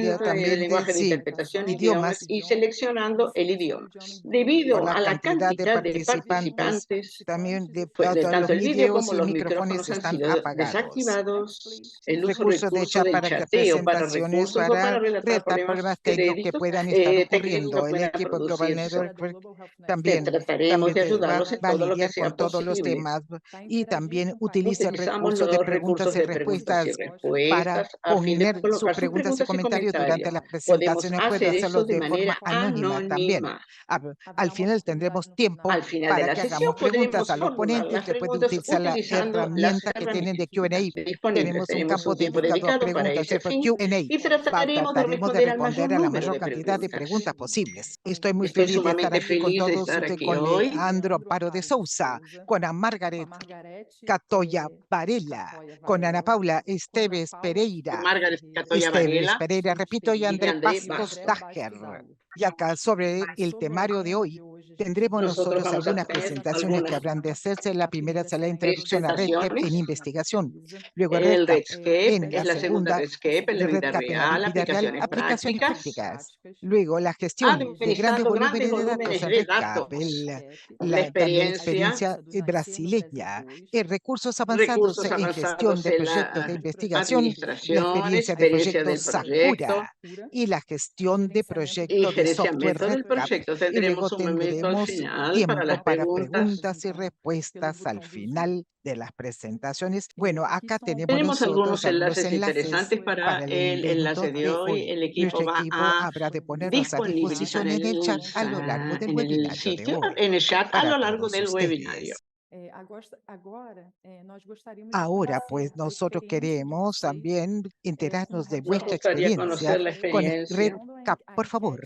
área del también de, lenguaje de sí, interpretación de idiomas, idiomas y seleccionando el idioma. Debido por la a la cantidad de cantidad de participantes, participantes, también de de los tanto el vídeo videos como y los micrófonos micrófonos han están sido apagados. desactivados, el uso recursos de recursos chat del para chateo, para presentaciones, recursos o para para relatar retar problemas problemas técnicos que puedan estar técnicos que ocurriendo. El puedan equipo Global producirse. Network también, Trataremos de va, ayudarlos en va a todo lo que lidiar con sea todos los posible. temas y también utiliza Utilizamos recursos de los preguntas recursos y de preguntas y respuestas para respuestas a fin de poner sus colocar sus preguntas y preguntas y comentarios durante comentarios. las Podemos presentaciones. Puede hacer eso hacerlo de de manera forma anónima también. anónima. Al final tendremos tiempo Al final de para la que sesión hagamos preguntas podremos a los formular ponentes. las Usted puede preguntas utilizar la utilizando las herramienta que tienen de herramientas Q&A. disponibles. Tenemos un Tenemos campo un tiempo dedicado a dedicado para preguntas, ese ¿cierto? fin Q&A. y trataremos de Trataremos de responder al mayor responder a la número mayor de cantidad de preguntas. preguntas posibles. Estoy muy Estoy feliz de estar sumamente aquí con feliz de todos estar ustedes, aquí con hoy. Leandro Amparo de Souza, con a Margaret Catoya Varela, con Ana Paula Esteves Pereira, Margaret Catoya Varela repito, y y André André Bastos Bastos. Dager. Y acá sobre el temario de hoy tendremos Nosotros nosotros vamos a algunas hacer presentaciones que algunas habrán de hacerse. La primera será la introducción a RedCap en presentaciones. investigación, luego El RedCap Redscape en es la la segunda segunda, Redscape en la de vida RedCap en la real, vida real, aplicaciones aplicaciones prácticas, prácticas. Luego la gestión de grandes administrando grandes volúmenes de datos volúmenes en de RedCap, datos, la también la experiencia, experiencia brasileña, recursos avanzados recursos en gestión avanzados de en proyectos de la investigación, la administración, experiencia de experiencia proyectos del proyecto Sakura y la gestión de y proyectos de software gerenciamiento del RedCap. proyecto. Y luego Tendremos un momento al tendremos final para tiempo las para preguntas. preguntas y respuestas al final de las presentaciones. Bueno, acá tenemos Tenemos nosotros algunos algunos enlaces enlaces interesantes para para el el evento enlace de de hoy. hoy. El Nuestro equipo va equipo a habrá de ponerlos a disponibilizar disposición en el chat a lo largo del webinario de hoy en el chat a para lo largo todos del webinario. ustedes. Ahora, pues de nosotros queremos también enterarnos de Nos vuestra gustaría experiencia conocer la con experiencia. RedCap. Por favor,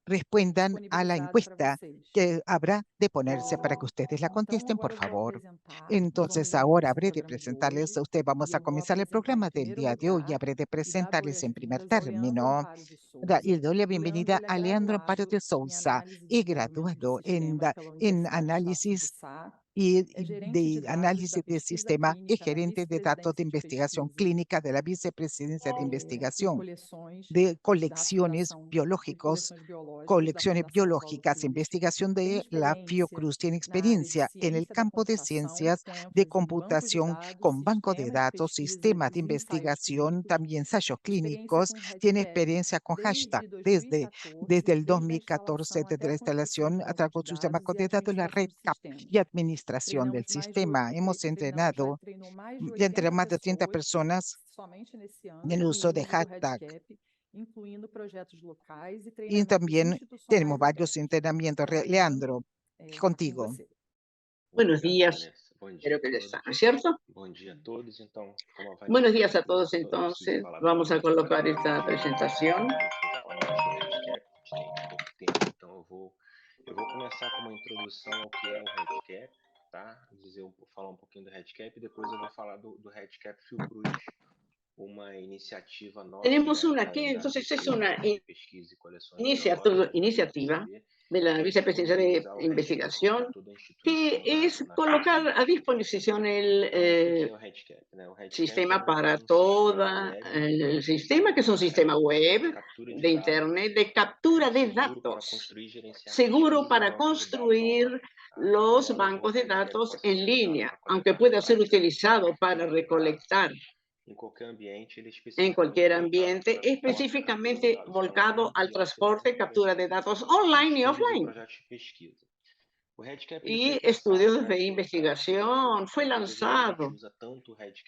respondan a la encuesta que habrá de ponerse para que ustedes la contesten, por favor. Entonces, ahora habré de presentarles a usted. Vamos a comenzar el programa del día de hoy y habré de presentarles en primer término. Y doy la bienvenida a Leandro Amparo de Souza, graduado en análisis y de análisis de sistema y gerente de datos de investigación clínica de la Vicepresidencia de Investigación de colecciones biológicas, investigación de la Fiocruz. Tiene experiencia en el campo de ciencias de computación con banco de datos, sistemas de investigación, también ensayos clínicos. Tiene experiencia con hashtag desde el 2014, desde la instalación a través de su banco de datos, la red CAP y administración del sistema. Hemos entrenado entre más de 30 personas en el uso de hashtag. Y también tenemos varios entrenamientos. Leandro, contigo. Buenos días. Espero que ya está, ¿no es cierto? Buenos días a todos. Entonces, vamos a colocar esta presentación. Eu vou começar com uma introdução ao que é o RedCap, tá? Falar um pouquinho do RedCap e depois eu vou falar do RedCap Fiocruz, uma iniciativa nossa. Tenemos una que entonces es una iniciativa de la Vicepresidencia de Investigación que es colocar a disposición el sistema para todo el sistema, que es un sistema web de Internet de captura de datos, seguro para construir los bancos de datos en línea, aunque pueda ser utilizado para recolectar en cualquier ambiente, específicamente volcado al transporte, captura de datos online y offline. Y estudios de investigación fue lanzado.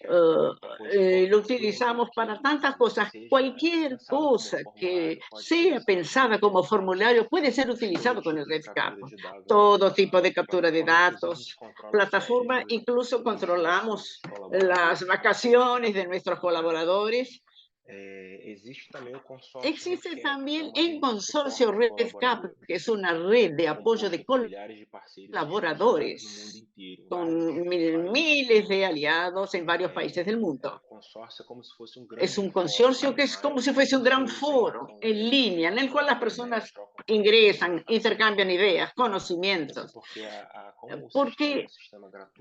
Lo utilizamos para tantas cosas. Cualquier cosa que sea pensada como formulario puede ser utilizado con el RedCap. Todo tipo de captura de datos, plataforma, incluso controlamos las vacaciones de nuestros colaboradores. Existe también el consorcio RedCap, que es una red de apoyo de colaboradores con miles de aliados en varios países del mundo. Es un consorcio que es como si fuese un gran foro en línea, en el cual las personas ingresan, intercambian ideas, conocimientos. Porque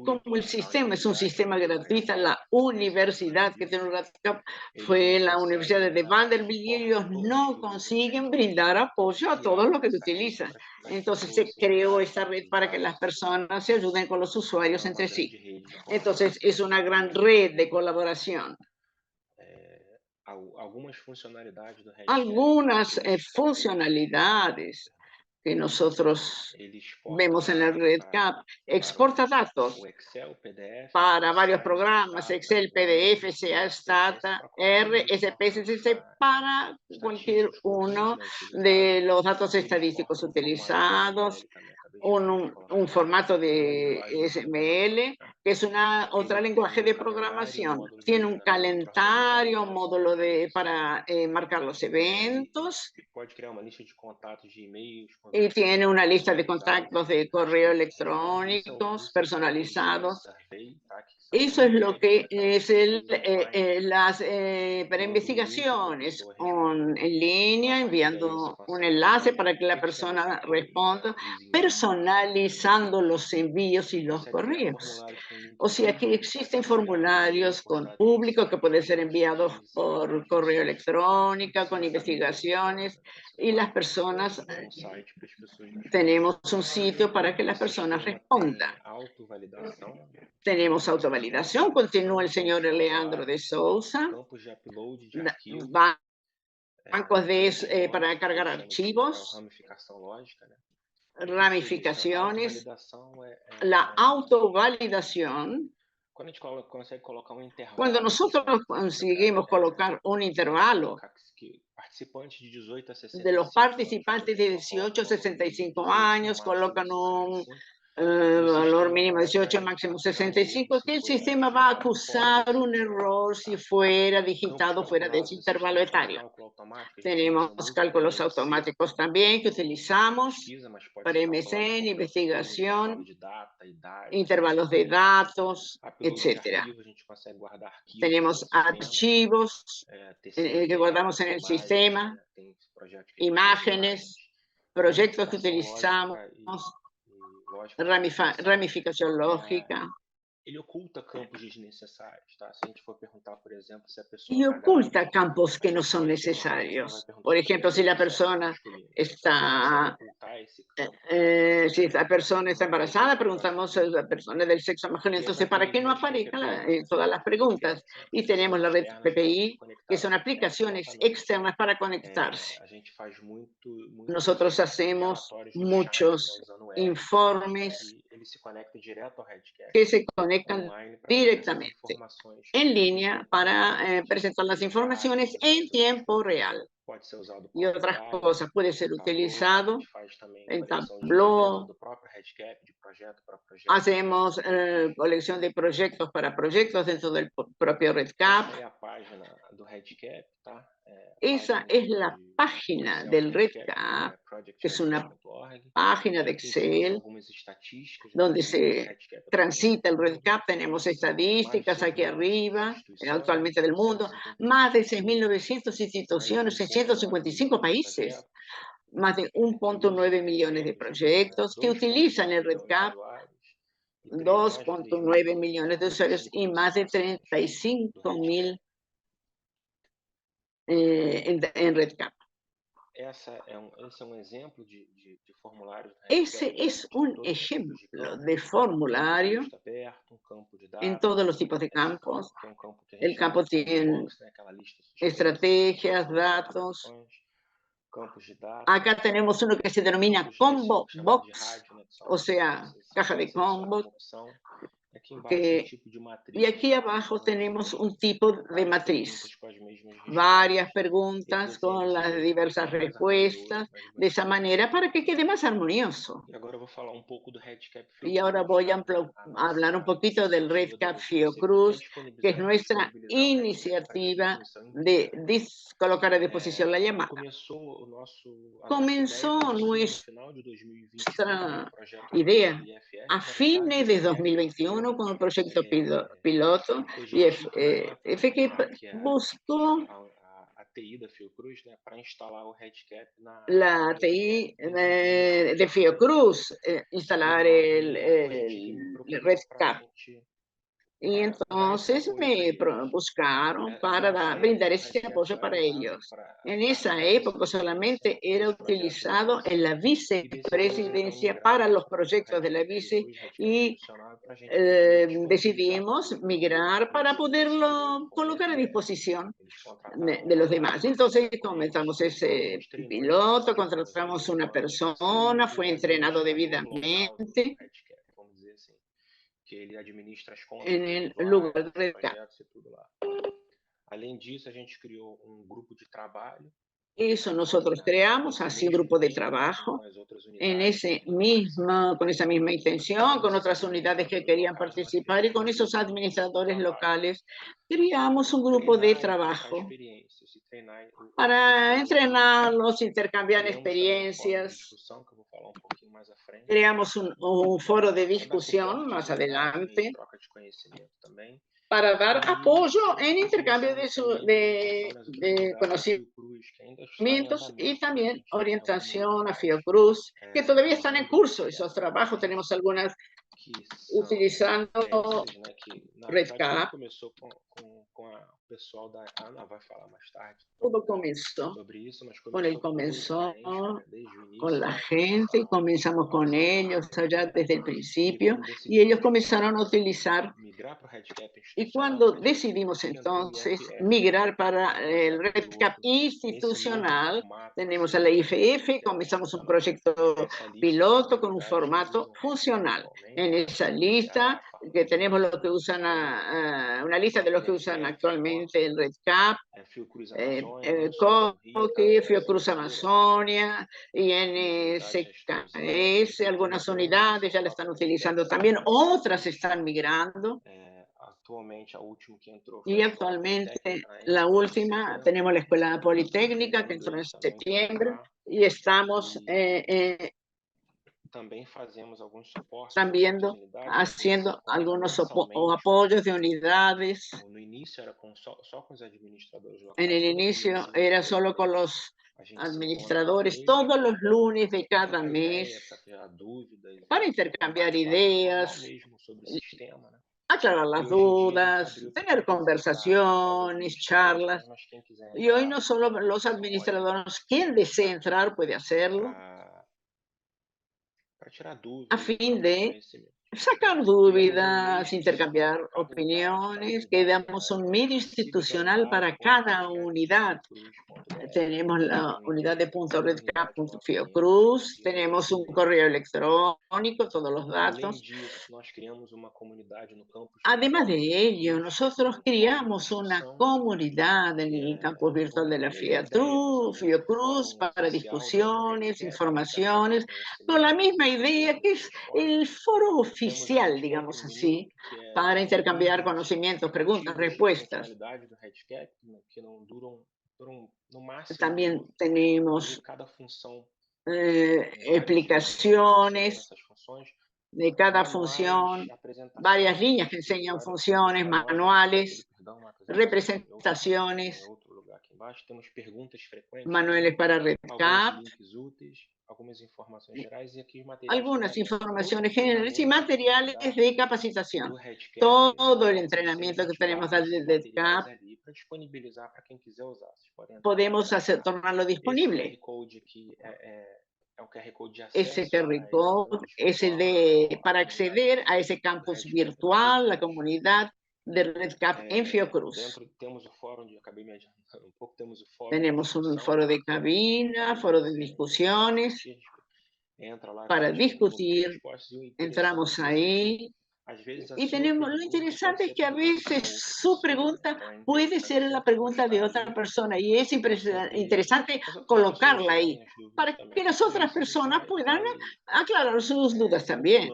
como el sistema es un sistema gratuito, la universidad que tiene un RedCap fue la Universidad de Vanderbilt y ellos no consiguen brindar apoyo a todos los que lo utilizan. Entonces se creó esta red para que las personas se ayuden con los usuarios entre sí. Entonces es una gran red de colaboración. algunas funcionalidades que nosotros vemos en el REDCap. Exporta datos para varios programas, Excel, PDF, CA, Stata, R, SPSS, para cualquier uno de los datos estadísticos utilizados, un formato de XML, que es otra lenguaje de programación. Tiene un calendario, un módulo para marcar los eventos, y tiene una lista de contactos de correo electrónicos personalizados. Eso es lo que es para investigaciones en línea, enviando un enlace para que la persona responda, personalizando los envíos y los correos. O sea que existen formularios con público que pueden ser enviados por correo electrónico, con investigaciones, y las personas, tenemos un sitio para que las personas respondan. Tenemos autovalidación, continúa el señor Leandro de Souza. Bancos para cargar archivos, ramificaciones, la autovalidación. Cuando nosotros conseguimos colocar un intervalo de los participantes de 18 a 65 años, colocan un valor mínimo 18, máximo 65, que el sistema va a acusar un error si fuera digitado fuera de ese intervalo etario. Tenemos cálculos automáticos también que utilizamos para MSN, investigación, intervalos de datos, etc. Tenemos archivos que guardamos en el sistema, imágenes, proyectos que utilizamos, ramificación lógica. Y oculta campos que no son necesarios. Por ejemplo, si la persona está embarazada, preguntamos a la persona del sexo masculino. Entonces, para que no aparezcan todas las preguntas. Y tenemos la red PPI, que son aplicaciones externas para conectarse. Nosotros hacemos muchos informes que se conectan directamente en línea para presentar las informaciones en tiempo real. Y otras cosas, puede ser utilizado en Tableau. Hacemos colección de proyectos para proyectos dentro del propio REDCap. Esa es la página del REDCap, que es una página de Excel donde se transita el REDCap. Tenemos estadísticas aquí arriba, actualmente del mundo, más de 6.900 instituciones en 155 países, más de 1.9 millones de proyectos que utilizan el REDCap, 2.9 millones de usuarios y más de 35.000 en REDCap. Ese es un ejemplo de formulario en todos los tipos de campos. El campo tiene estrategias, datos. Acá tenemos uno que se denomina Combo Box, o sea, caja de combo. Y aquí abajo tenemos un tipo de matriz, varias preguntas con las diversas respuestas, de esa manera para que quede más armonioso. Y ahora voy a hablar un poquito del REDCap Fiocruz, que es nuestra iniciativa de colocar a disposición la llamada. Comenzó nuestra idea a fines de 2021 con el proyecto piloto, y que buscó la TI de Fiocruz, instalar el REDCap. Y entonces me buscaron para brindar ese apoyo para ellos. En esa época solamente era utilizado en la vicepresidencia para los proyectos de la vice y decidimos migrar para poderlo colocar a disposición de los demás. Entonces comenzamos ese piloto, contratamos una persona, fue entrenado debidamente que ele administra as contas en el lá, lugar os de projetos e tudo lá. Além disso, a gente criou grupo de trabalho. Eso nosotros creamos así un grupo de trabajo en con esa misma intención, con otras unidades que querían participar y con esos administradores locales creamos un grupo de trabajo para entrenarlos, intercambiar experiencias. Creamos un foro de discusión más adelante para dar apoyo en intercambio de conocimientos y también orientación a Fiocruz, que todavía están en curso esos trabajos. Tenemos algunas utilizando RedCap. Todo comenzó con el comenzó con la gente y comenzamos con ellos allá desde el principio y ellos comenzaron a utilizar. Y cuando decidimos entonces migrar para el RedCap institucional, tenemos a la IFF, comenzamos un proyecto piloto con un formato funcional. En esa lista que tenemos los que usan una lista de los que usan actualmente el RedCap, COCI, Fiocruz Amazonia, INSKS, algunas unidades ya la están utilizando también, otras están migrando. Y actualmente la última, tenemos la Escuela Politécnica que entró en septiembre y estamos también haciendo algunos apoyos de unidades. En el inicio era solo con los administradores todos los lunes de cada mes para intercambiar ideas, aclarar las dudas, tener conversaciones, charlas. Y hoy no solo los administradores, quien desee entrar puede hacerlo, a fin de sacar dudas, intercambiar opiniones, que damos un medio institucional para cada unidad. Tenemos la unidad de .redcap.fiocruz, tenemos un correo electrónico, todos los datos. Además de ello, nosotros creamos una comunidad en el campus virtual de la Fiocruz para discusiones, informaciones, con la misma idea que es el foro oficial, digamos así, para intercambiar conocimientos, preguntas, respuestas. También tenemos explicaciones de cada función, varias líneas que enseñan funciones, manuales, representaciones, manuales para RedCap, algunas informaciones generales y materiales de capacitación. Todo el entrenamiento que tenemos desde RedCap podemos tornarlo disponible. Ese QR code es el para acceder a ese campus virtual, la comunidad de RedCap en Fiocruz. Tenemos un foro de cabina, foro de discusiones para discutir. Entramos ahí. Y tenemos, lo interesante es que a veces su pregunta puede ser la pregunta de otra persona y es interesante colocarla ahí para que las otras personas puedan aclarar sus dudas también.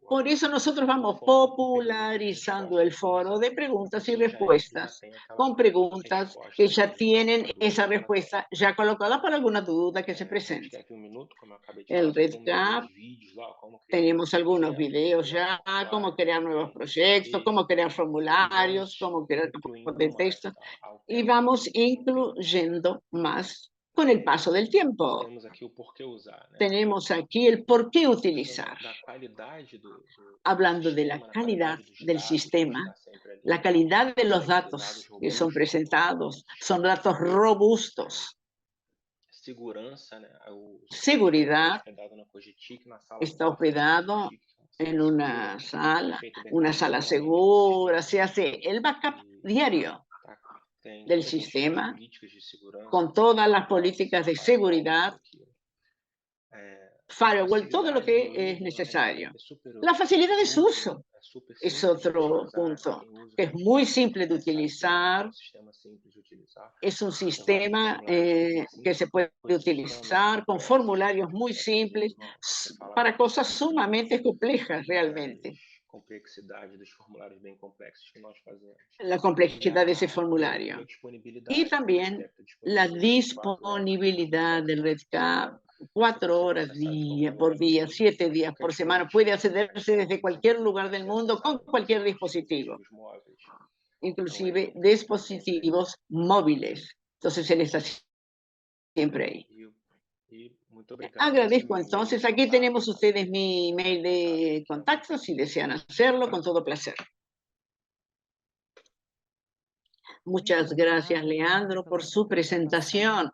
Por eso nosotros vamos popularizando el foro de preguntas y respuestas con preguntas que ya tienen esa respuesta ya colocada para alguna duda que se presente. El RedCap, tenemos algunos videos ya, cómo crear nuevos proyectos, cómo crear formularios, cómo crear campos de texto y vamos incluyendo más con el paso del tiempo. Tenemos aquí el por qué utilizar. Hablando de la calidad del sistema, la calidad de los datos que son presentados son datos robustos. Seguridad está hospedado en una sala segura, se hace el backup diario del sistema con todas las políticas de seguridad, firewall, todo lo que es necesario. La facilidad de su uso es otro punto, que es muy simple de utilizar. Es un sistema que se puede utilizar con formularios muy simples para cosas sumamente complejas realmente. La complejidad de ese formulario. Y también la disponibilidad del RedCap, 4 horas por día, 7 días por semana, puede accederse desde cualquier lugar del mundo con cualquier dispositivo, inclusive dispositivos móviles. Entonces él está siempre ahí. Agradezco entonces. Aquí tenemos ustedes mi email de contacto si desean hacerlo, con todo placer. Muchas gracias, Leandro, por su presentación.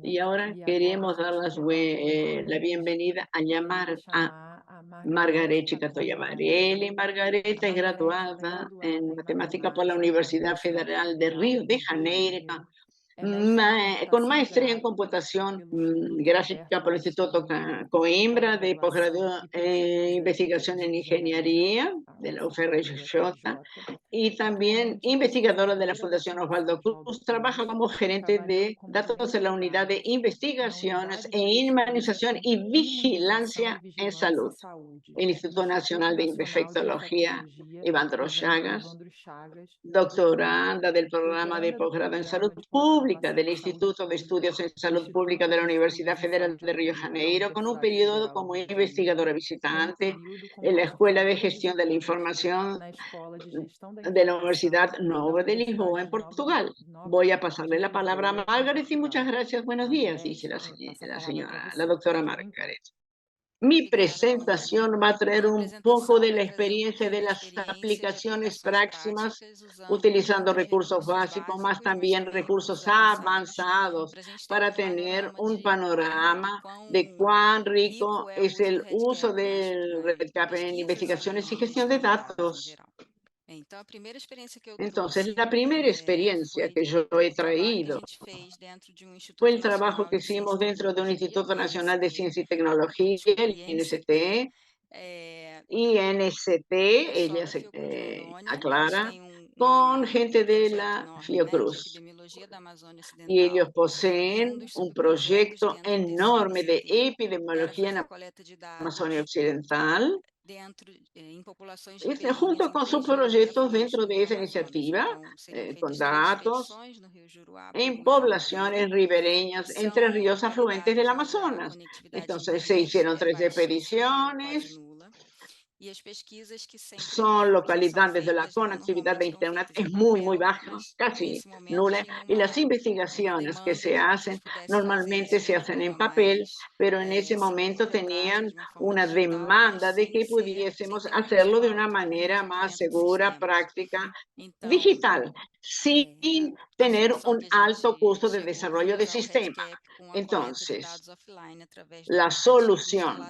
Y ahora queremos dar la bienvenida a Margarete Chicatoya Varela. Margareta es graduada en matemática por la Universidad Federal de Río de Janeiro, con maestría en computación gráfica por el Instituto Coimbra, de posgrado en investigación en ingeniería de la UFRJ, y también investigadora de la Fundación Osvaldo Cruz. Trabaja como gerente de datos en la unidad de investigaciones e inmunización y vigilancia en salud, el Instituto Nacional de Infectología Evandro Chagas, doctoranda del programa de posgrado en salud pública del Instituto de Estudios en Salud Pública de la Universidad Federal de Río de Janeiro, con un periodo como investigadora visitante en la Escuela de Gestión de la Información de la Universidad Nova de Lisboa, en Portugal. Voy a pasarle la palabra a Margaret y muchas gracias. Buenos días, dice la doctora Margaret. Mi presentación va a traer un poco de la experiencia de las aplicaciones próximas, utilizando recursos básicos, más también recursos avanzados, para tener un panorama de cuán rico es el uso del RedCap en investigaciones y gestión de datos. Entonces, la primera experiencia que yo he traído fue el trabajo que hicimos dentro de un Instituto Nacional de Ciencia y Tecnología, el INST. Ella se aclara, con gente de la Fiocruz. Y ellos poseen un proyecto enorme de epidemiología en la Amazonia Occidental, junto con sus proyectos dentro de esa iniciativa, con datos en poblaciones ribereñas entre ríos afluentes del Amazonas. Entonces se hicieron 3 expediciones. Son localidades de la conectividad de Internet es muy baja, casi nula, y las investigaciones que se hacen normalmente se hacen en papel, pero en ese momento tenían una demanda de que pudiésemos hacerlo de una manera más segura, práctica, digital, sin tener un alto costo de desarrollo de sistema. Entonces, la solución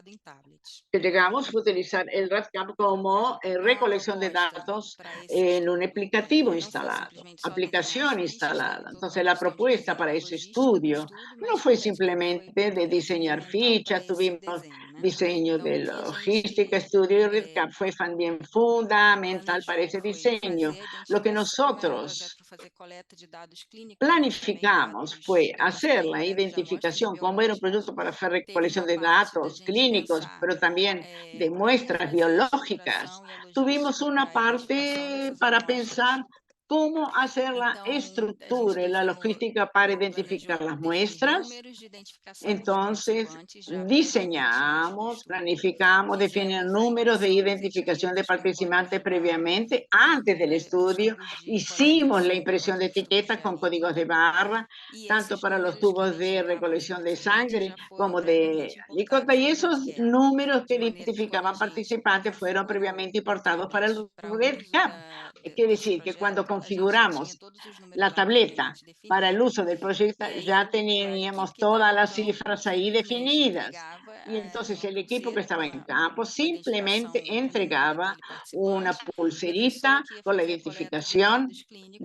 que llegamos fue utilizar el RedCap como recolección de datos en un aplicativo instalado, aplicación instalada. Entonces, la propuesta para ese estudio no fue simplemente de diseñar fichas, tuvimos diseño de logística, estudio y RedCap fue también fundamental para ese diseño. Lo que nosotros planificamos fue hacer la identificación como era un producto para hacer recolección de datos clínicos, pero también de muestras biológicas. Tuvimos una parte para pensar cómo hacer la Então, a gente estructura y la desenhou logística para o identificar planejou las definir muestras. números de identificação dos Entonces, participantes já previamente antes do diseñamos, estudo. planificamos, definimos Fizemos a números de impressão dos identificación de etiquetas em participantes códigos de barra previamente, tanto antes del para os estudio. tubos de Hicimos la coleta-de-sangue impresión quanto de para os tubos etiquetas de con códigos de alíquota, barra, e tanto esses para los números que tubos de identificavam os recolección de participantes sangre já foram como de previamente alíquota. importados Y para o esos REDCap, números que de maneira que quando a identificaban gente participantes fueron configurou previamente o importados para tablet el para uso REDCap. Quiere desse decir que cuando projeto, a gente já tinha configuramos todos os números la lá tableta previamente para el definidos, uso del proyecto, e aí ya a teníamos equipe que estava todas em las campo cifras ahí simplesmente definidas. entregava Y entonces uma el equipo que pulseira estaba en com campo a simplemente identificação do número entregaba daquele una participante, e a pessoa pulserita que ia con la fazer a coleta de dados identificación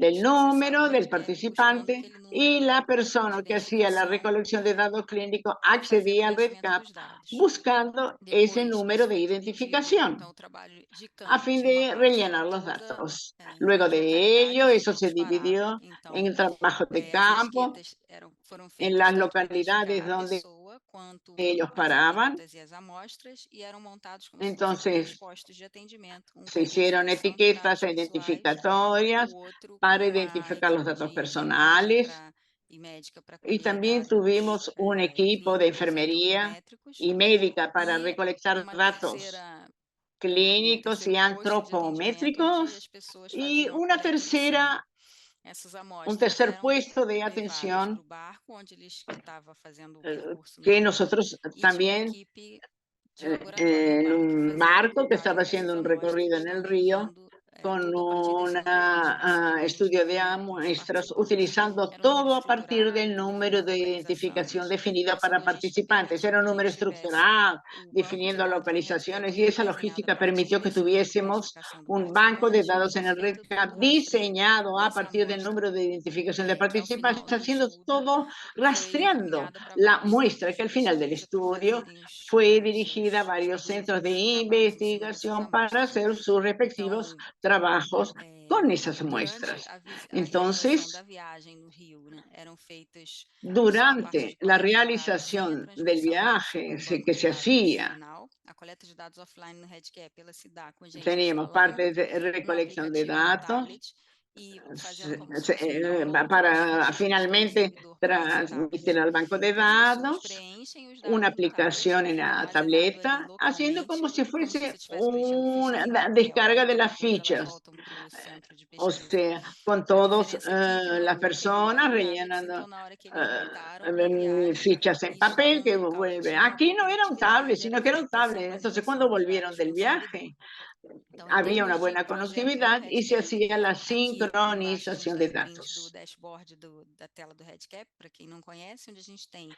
del clínicos acessava o número del REDCap buscando participante, aquele y número la de persona que hacía la identificação recolección de datos clínicos para fazer o accedía al preenchimento REDCap dos dados. buscando ese Depois que número isso de foi tudo dito, identificación então o trabalho de a campo fin tinha uma de parte rellenar que los toda datos. em Luego de localidades ello, eso se disparada. dividió en Então, el trabajo de as campo, etiquetas foram en feitas las tanto para localidades identificar a donde pessoa quanto ellos as paraban. alíquotas e as amostras, e eram montados como se fossem dois Entonces, postos de atendimento, um se para hicieron identificação de etiquetas dados pessoais, o identificatorias outro com para uma identificar los equipe datos de enfermagem personales, e médica para y colher también dados tuvimos un equipo de clínicos e enfermería antropométricos, y médica para e recolectar uma datos terceira um clínicos y terceiro posto de atendimento onde as antropométricos pessoas y faziam a coleta de sangue. Essas un amostras tercer eram puesto de levadas para atención o barco onde eles que estava fazendo o percurso no que rio, nosotros e tinha uma también equipe de laboratório no en barco un fazendo a barco que contagem estaba dessas haciendo un recorrido amostras, en el também río vendo con tudo a partir un desse número de identificação que estudio de definido pelos muestras, participantes. utilizando Era um número todo a partir del estruturado, número definindo de identificación localizações, definido essa para logística participantes. permitiu Era un que a número gente tivesse estructurado, o banco de definiendo dados no REDCap localizaciones, y todo esa desenhado a logística partir permitió que desse número de tuviésemos identificação do un banco de participante dados e en el feito todo REDCap o rastreio diseñado a dessa partir del amostra, número de identificación de que ao participantes, final do haciendo estudo todo foi rastreando encaminhada para la vários muestra centros que de al final del pesquisa para estudio fazerem fue dirigida a varios seus centros de respectivos trabalhos em cima dessas investigación para amostras. hacer sus respectivos Então, trabajos con esas durante muestras. a realização da Entonces, viagem no Rio, né, eram feitas só a parte de durante la coleta de dados sem a realización del transmissão deles para viaje o banco que de se dados hacía, final. A coleta de dados offline no REDCap, ela se dá com a gente teníamos parte instalando de um recolección de aplicativo no datos tablet e fazendo como se fosse um download das para fichas daquele finalmente servidor para esse tablet. transmitir al banco de As pessoas datos, preenchem os una dados no tablet, aplicación en fica la armazenado ali tableta, haciendo como localmente, si como se você fuese estivesse preenchendo fichas una em papel, descarga de que las depois elas fichas. voltam para o centro de O pesquisa. sea, con A todas diferença aqui que las não tem personas tablets, então rellenando na hora que eles voltaram para a viagem, fichas en eles estavam papel no que local que vuelve. tinha Aquí e no a era un atividade tablet, era sino que era un feita essa tablet. Entonces, cuando atualização dos volvieron dados del consumidor. viaje, Então, em había una termos de buena projeto do conectividad y se REDCap, hacía la aqui embaixo a gente sincronización tem de um print do datos. dashboard da tela do REDCap, para quem não conhece, onde a gente tem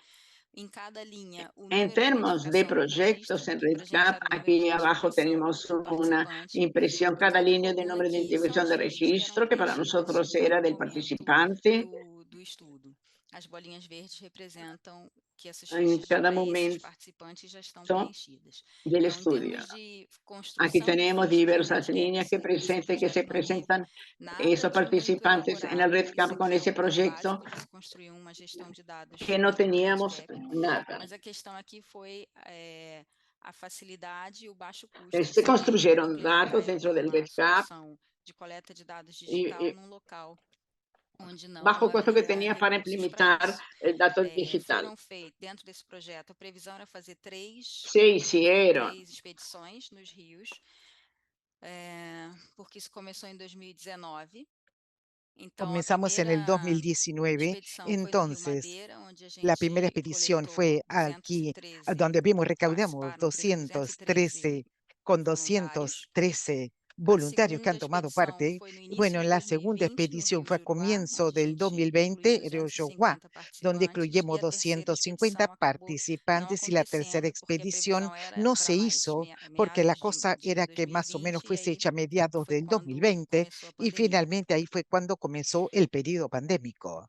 em cada linha o En número de términos de identificação do proyectos registro, en que para a gente REDCap, era o número de aquí abajo identificação tenemos do una participante, impresión, e cada cada línea de coluna número de aqui são identificación as de fichas que eram registro, que para preenchidas nosotros era no del momento participante. do estudo. As bolinhas verdes representam que essas En fichas cada para esses momento participantes já estão del preenchidas. Então, em estudio. termos de Aquí construção de tenemos fichas no diversas REDCap, líneas que se projeto no Rio, presentan nada esos de muito participantes en el elaborado. REDCap Isso con aqui é ese o proyecto básico de se construir uma gestão de dados que no dentro do teníamos REDCap. nada. Mas a questão aqui foi a facilidade e o baixo custo de Se se ter como construyeron implementar datos dentro del uma REDCap solução de coleta de dados digital y num local onde não bajo costo que havia tenía para recursos para implementar isso. el dato digital. Foram feitos, dentro desse projeto, a previsão era fazer Se hicieron três expedições nos rios, porque isso começou em 2019. Então, a Comenzamos en el primeira 2019, expedição foi no Rio entonces Madeira, onde a la primera gente expedición coletou fue aquí, 213, donde vimos, recaudamos participaram 213 con voluntários. 213 A voluntarios que segunda han tomado expedição parte. foi no Y início bueno, de en la segunda 2020, no expedición Rio fue a Juruá, comienzo onde a del gente incluiu 2020 en Río Yoguá, 250 donde participantes, e incluimos a terceira 250 expedição acabou não participantes y la tercera acontecendo, porque a expedición previsão era no para se mais hizo porque la meados cosa de era que más o menos 2020, e fuese aí hecha a mediados foi del quando 2020 começou a y pandemia. finalmente ahí fue cuando comenzó el periodo pandémico.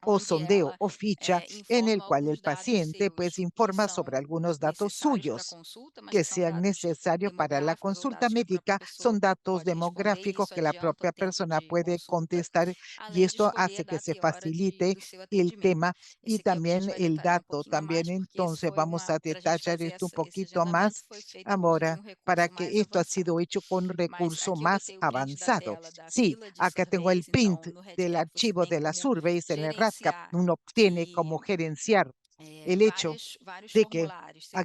o sondeo o ficha en el cual el paciente pues informa sobre algunos datos suyos que sean necesarios para la consulta médica. Son datos demográficos que la propia persona puede contestar y esto hace que se facilite el tema y también el dato. También entonces vamos a detallar esto un poquito más ahora para que esto ha sido hecho con recurso más avanzado. Sí, acá tengo el print del archivo de las surveys en el RADCAP. Uno tiene como gerenciar el hecho de que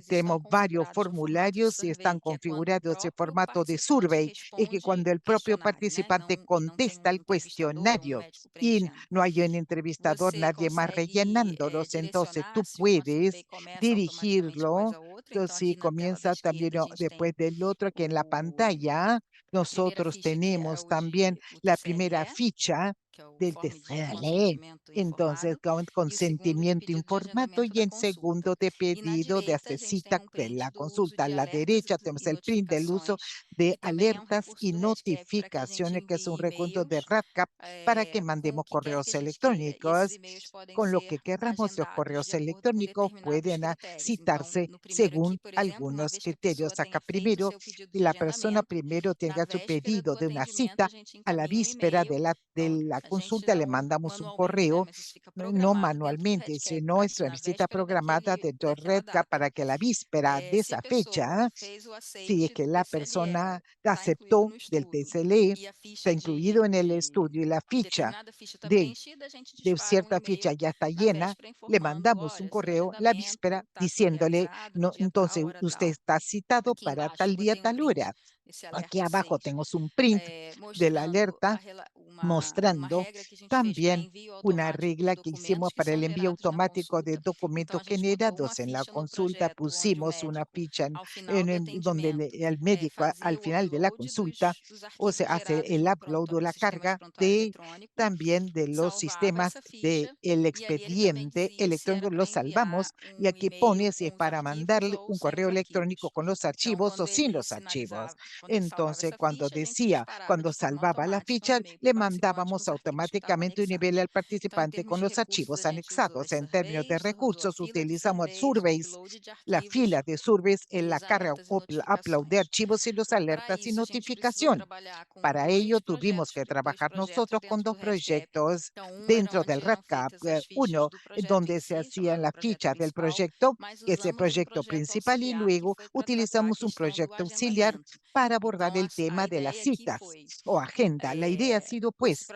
tenemos varios formularios y están configurados en formato de survey y que cuando el propio participante contesta el cuestionario y no hay un entrevistador, nadie más rellenándolos, entonces tú puedes dirigirlo. Entonces, sí, comienza también después del otro que en la pantalla nosotros tenemos también la primera ficha del TCL. Entonces, con consentimiento informado y en segundo de pedido de hacer cita de la consulta. A la derecha tenemos el print del uso de alertas y notificaciones, que es un recuento de RADCAP para que mandemos correos electrónicos. Con lo que querramos, los correos electrónicos pueden citarse según algunos criterios. Acá primero, la persona primero tenga su pedido de una cita a la víspera de la consulta, le mandamos un correo, no manualmente, sino es una visita programada de REDCAP para que la víspera de esa fecha, si es que la persona aceptó del TCLE, está incluido en el estudio y la ficha de cierta fecha ya está llena, le mandamos un correo la víspera diciéndole, no, entonces usted está citado para tal día, tal hora. Aquí abajo tenemos un print de la alerta mostrando también una regla que hicimos para el envío automático de documentos generados en la consulta. Pusimos una ficha donde el médico al final de la consulta o se hace el upload o la carga de también de los sistemas del expediente electrónico, lo salvamos y aquí pone si es para mandarle un correo electrónico con los archivos o sin los archivos. Entonces, cuando salvaba la ficha, le mandábamos automáticamente un nivel al participante con los archivos anexados. En términos de recursos, utilizamos surveys, la fila de surveys en la carga upload de archivos y los alertas y notificación. Para ello, tuvimos que trabajar nosotros con dos proyectos dentro del RADCAP. Uno, donde se hacían las fichas del proyecto, que es el proyecto principal, y luego utilizamos un proyecto auxiliar para abordar el tema de las citas o agenda. La idea ha sido, pues,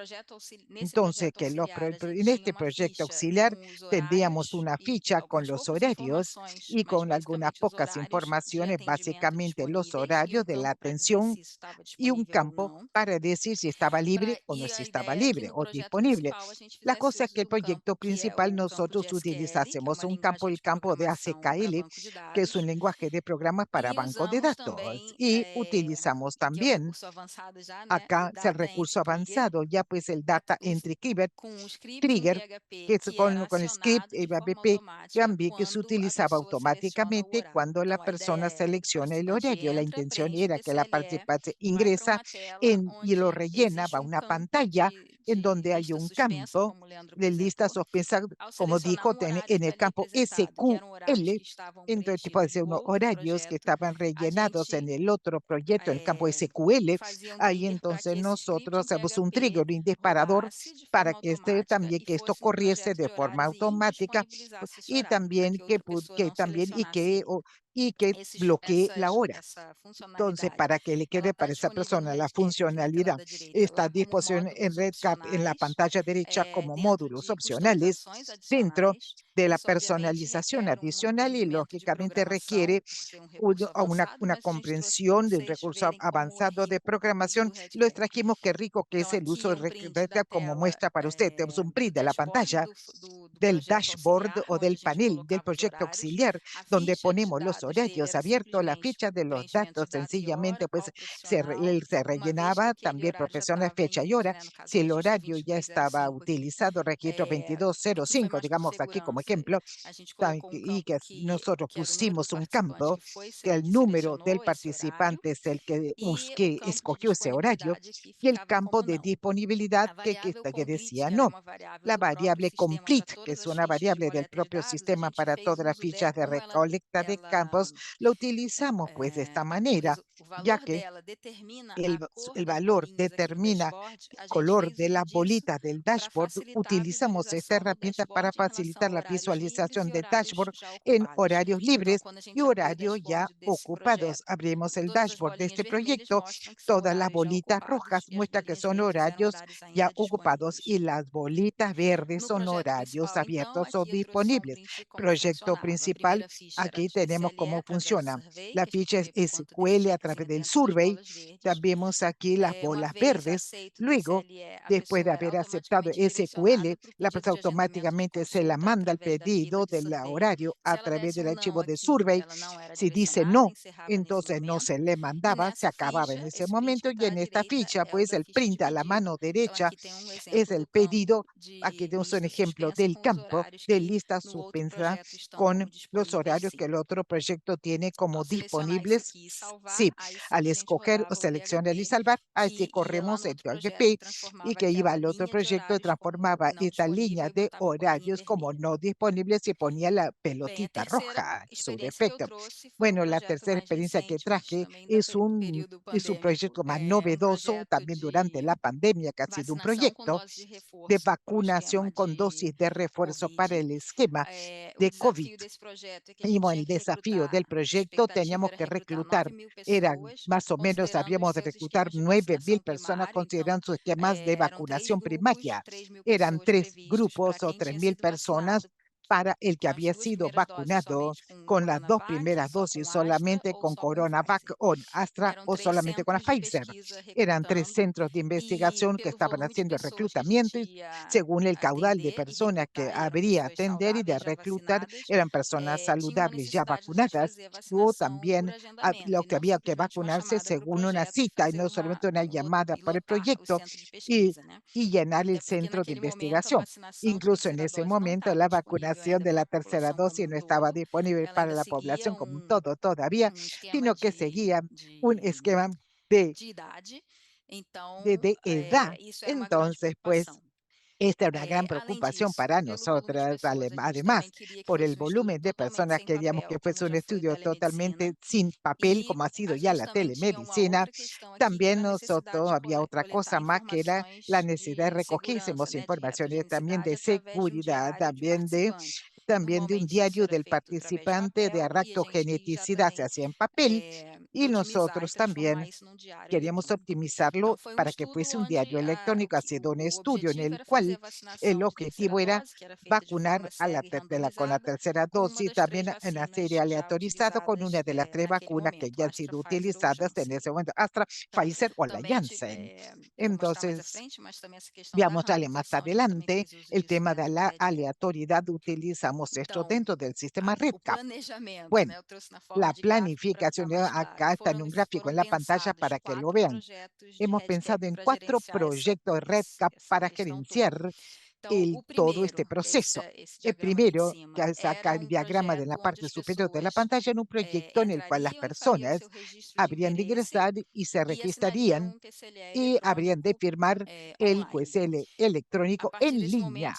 entonces, que en este proyecto auxiliar tendríamos una ficha con los horarios y con algunas pocas informaciones, básicamente los horarios de la atención y un campo para decir si estaba libre o no si estaba libre o disponible. La cosa es que el proyecto principal nosotros utilizásemos un campo, el campo de ACKL, que es un lenguaje de programas para banco de datos, y utilizamos también acá es el recurso avanzado, ya pues el Data Entry Trigger, que es con el script EBP también que se utilizaba automáticamente cuando la persona selecciona el horario. La intención era que la participante ingresa y lo rellena, va a una pantalla en donde hay un campo de lista suspensa, como dijo, en el campo SQL. Entonces puede ser unos horarios que estaban rellenados en el otro proyecto, en el campo SQL. Ahí entonces nosotros hacemos un trigger, un disparador para que también que esto corriese de forma automática y también que bloquee la hora. Entonces, para que le quede para esa persona la funcionalidad, está a disposición en REDCAP en la pantalla derecha como módulos opcionales dentro de la personalización adicional y lógicamente requiere una comprensión del recurso avanzado de programación. Lo extrajimos, qué rico que es el uso de REDCAP como muestra para usted. Tenemos un print de la pantalla del dashboard o del panel del proyecto auxiliar, donde ponemos los horarios abiertos, la ficha de los datos, sencillamente pues se rellenaba también profesional, fecha y hora. Si el horario ya estaba utilizado, registro 2205, digamos aquí como ejemplo, y que nosotros pusimos un campo que el número del participante es el que escogió ese horario y el campo de disponibilidad que decía no. La variable complete, que es una variable del propio sistema para todas las fichas de recolecta de campos, lo utilizamos pues de esta manera, ya que el valor determina el color de las bolitas del dashboard. Utilizamos esta herramienta para facilitar la visualización del dashboard en horarios libres y horarios ya ocupados. Abrimos el dashboard de este proyecto. Todas las bolitas rojas muestran que son horarios ya ocupados y las bolitas verdes son horarios abiertos o disponibles. Proyecto principal, aquí tenemos cómo funciona. La ficha es SQL a través del survey. También vemos aquí las bolas verdes. Luego, después de haber aceptado SQL, la persona automáticamente se la manda el pedido del horario a través del archivo de survey. Si dice no, entonces no se le mandaba, se acababa en ese momento. Y en esta ficha, pues el print a la mano derecha es el pedido. Aquí tenemos un ejemplo del campo de lista suspensa con los horarios que el otro proyecto tiene como disponibles. Sí, al escoger o seleccionar y salvar, así corremos el PHP y que iba al otro proyecto y transformaba esta línea de horarios como no disponibles y ponía la pelotita roja, su defecto. Bueno, la tercera experiencia que traje es un proyecto más novedoso, también durante la pandemia, que ha sido un proyecto de vacunación con dosis de refuerzo para el esquema de COVID. Y bueno, el desafío del proyecto, teníamos que reclutar, eran más o menos, habíamos de reclutar 9.000 personas considerando sus esquemas de vacunación primaria. Eran 3 grupos o 3.000 personas para el que había sido vacunado con las 2 primeras dosis, solamente con CoronaVac o Astra o solamente con la Pfizer. Eran 3 centros de investigación que estaban haciendo el reclutamiento y según el caudal de personas que habría atender y de reclutar, eran personas saludables ya vacunadas o también lo que había que vacunarse según una cita y no solamente una llamada para el proyecto y llenar el centro de investigación. Incluso en ese momento la vacunación de la tercera dosis no estaba disponible para la población como un todo todavía, sino que seguía un esquema de edad. Entonces, pues, esta es una gran preocupación para nosotras, además, por el volumen de personas. Queríamos que fuese un estudio totalmente sin papel, como ha sido ya la telemedicina. También nosotros había otra cosa más que era la necesidad de recogiésemos informaciones también de seguridad, también de un diario del participante de aractogeneticidad, se hacía en papel, y nosotros también queríamos optimizarlo para que fuese un diario electrónico, haciendo un estudio en el cual el objetivo era vacunar con la tercera dosis, también en la serie aleatorizada con una de las 3 vacunas que ya han sido utilizadas en ese momento, Astra, Pfizer o la Janssen. Entonces, voy a mostrarle más adelante el tema de la aleatoriedad. Utilizamos esto dentro del sistema RedCap. Bueno, la planificación acá está en un gráfico en la pantalla para que lo vean. Hemos pensado en 4 proyectos de RedCap para gerenciar todo este proceso. El primero, que saca el diagrama de la parte superior de la pantalla, en un proyecto en el cual las personas habrían de ingresar y se registrarían y habrían de firmar el QSL electrónico en línea.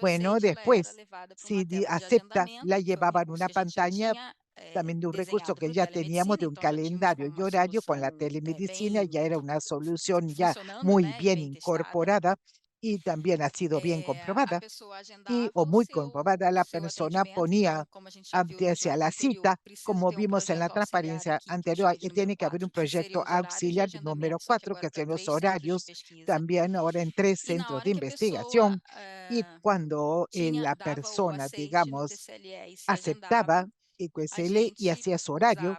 Bueno, después, si acepta, la llevaban una pantalla también de un recurso que ya teníamos de un calendario y horario con la telemedicina. Ya era una solución ya muy bien incorporada y también ha sido bien comprobada o muy comprobada. La persona ponía hacia la cita, como vimos en la transparencia anterior, y tiene que haber un proyecto auxiliar número 4, que son los horarios, también ahora en 3 centros de investigación. Y cuando la persona, digamos, aceptaba EQSL y hacía su horario,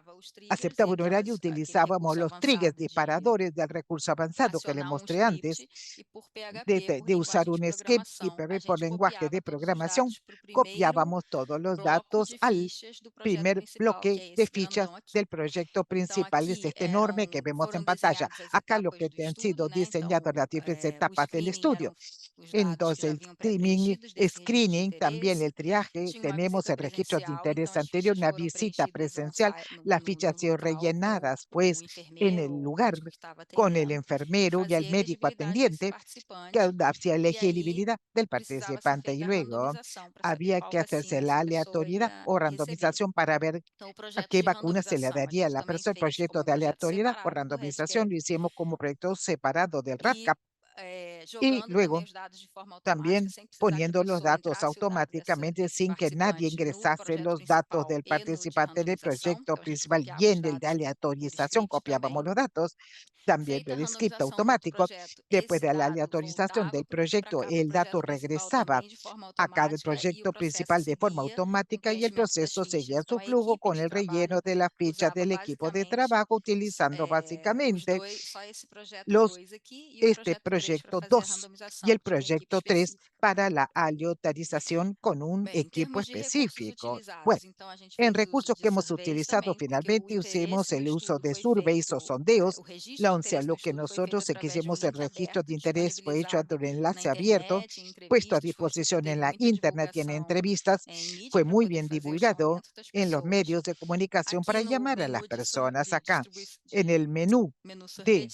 aceptaba un horario, utilizábamos los triggers disparadores del recurso avanzado que le mostré antes, de usar un escape IPv por lenguaje de programación. Copiábamos todos los datos al primer bloque de fichas del proyecto principal. Es este enorme que vemos en pantalla. Acá lo que han sido diseñadas las diferentes etapas del estudio. Entonces, el screening, también el triaje, tenemos el registro de interés anterior había una visita presencial, las fichas sido rellenadas, pues, en el lugar con el enfermero y el médico atendiente que hacía elegibilidad del participante y luego había que hacerse la aleatoriedad o randomización para ver a qué vacuna se le daría a la persona. El proyecto de aleatoriedad o randomización lo hicimos como proyecto separado del RADCAP y luego también poniendo los datos automáticamente sin que nadie ingresase los datos del participante del proyecto principal y en el de aleatorización copiábamos los datos. También el script automático, después de la aleatorización del proyecto, el dato regresaba a cada proyecto principal de forma automática y el proceso seguía su flujo con el relleno de las fichas del equipo de trabajo utilizando básicamente este proyecto 2 y el proyecto 3 para la aleatorización con un equipo específico. Bueno, en recursos que hemos utilizado finalmente usamos el uso de surveys o sondeos, o sea, lo que nosotros quisimos el registro de interés fue hecho a un enlace abierto, puesto a disposición en la internet y en entrevistas, fue muy bien divulgado en los medios de comunicación para llamar a las personas acá. En el de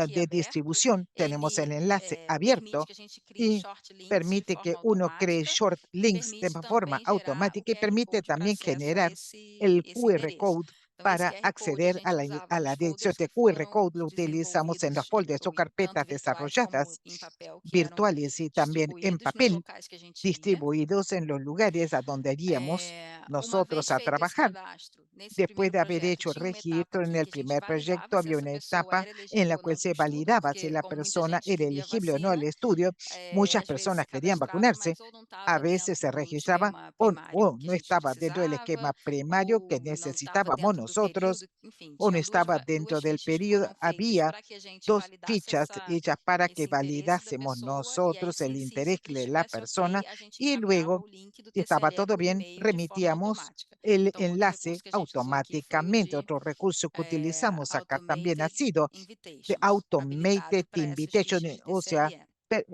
de distribución tenemos el enlace abierto y permite que uno cree short links de forma automática y permite también generar el QR code para acceder a la dirección de QR code. Lo utilizamos en los folders o carpetas desarrolladas virtuales y también en papel distribuidos en los lugares a donde iríamos nosotros a trabajar. Después de haber hecho el registro en el primer proyecto, había una etapa en la cual se validaba si la persona era elegible o no al estudio. Muchas personas querían vacunarse. A veces se registraba o no estaba dentro del esquema primario que necesitábamos nosotros o no estaba dentro del periodo. Había dos fichas hechas para que validásemos nosotros el interés de la persona y luego, si estaba todo bien, remitíamos el enlace automáticamente. Otro recurso que utilizamos acá también ha sido de Automated Invitation, o sea,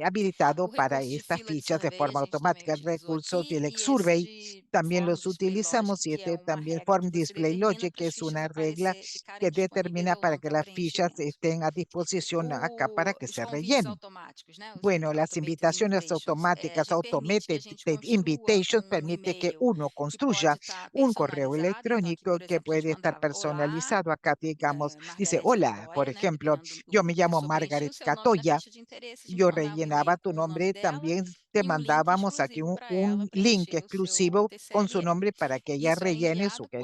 habilitado para estas fichas de forma automática. El recurso del Survey también los utilizamos y este también Form Display Logic, que es una regla que determina para que las fichas estén a disposición acá para que se rellenen. Bueno, las invitaciones automáticas, Automated Invitations, permite que uno construya un correo electrónico que puede estar personalizado. Acá, digamos, dice, hola, por ejemplo, yo me llamo Margaret Catoya, yo rellenaba tu nombre, también te mandábamos aquí un link exclusivo con su nombre para que ella rellene su que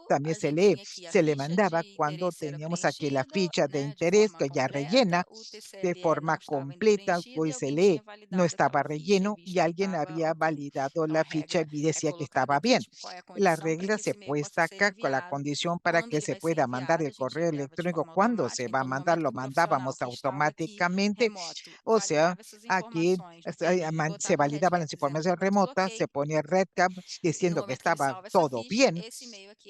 también se le mandaba cuando teníamos aquí la ficha de interés que ya rellena de forma completa, pues se lee, no estaba relleno y alguien había validado la ficha y decía que estaba bien. La regla se puesta acá con la condición para que se pueda mandar el correo electrónico. Cuando se va a mandar, lo mandábamos automáticamente. O sea, aquí se validaban las informaciones remotas, se ponía Red Cap diciendo que estaba todo bien,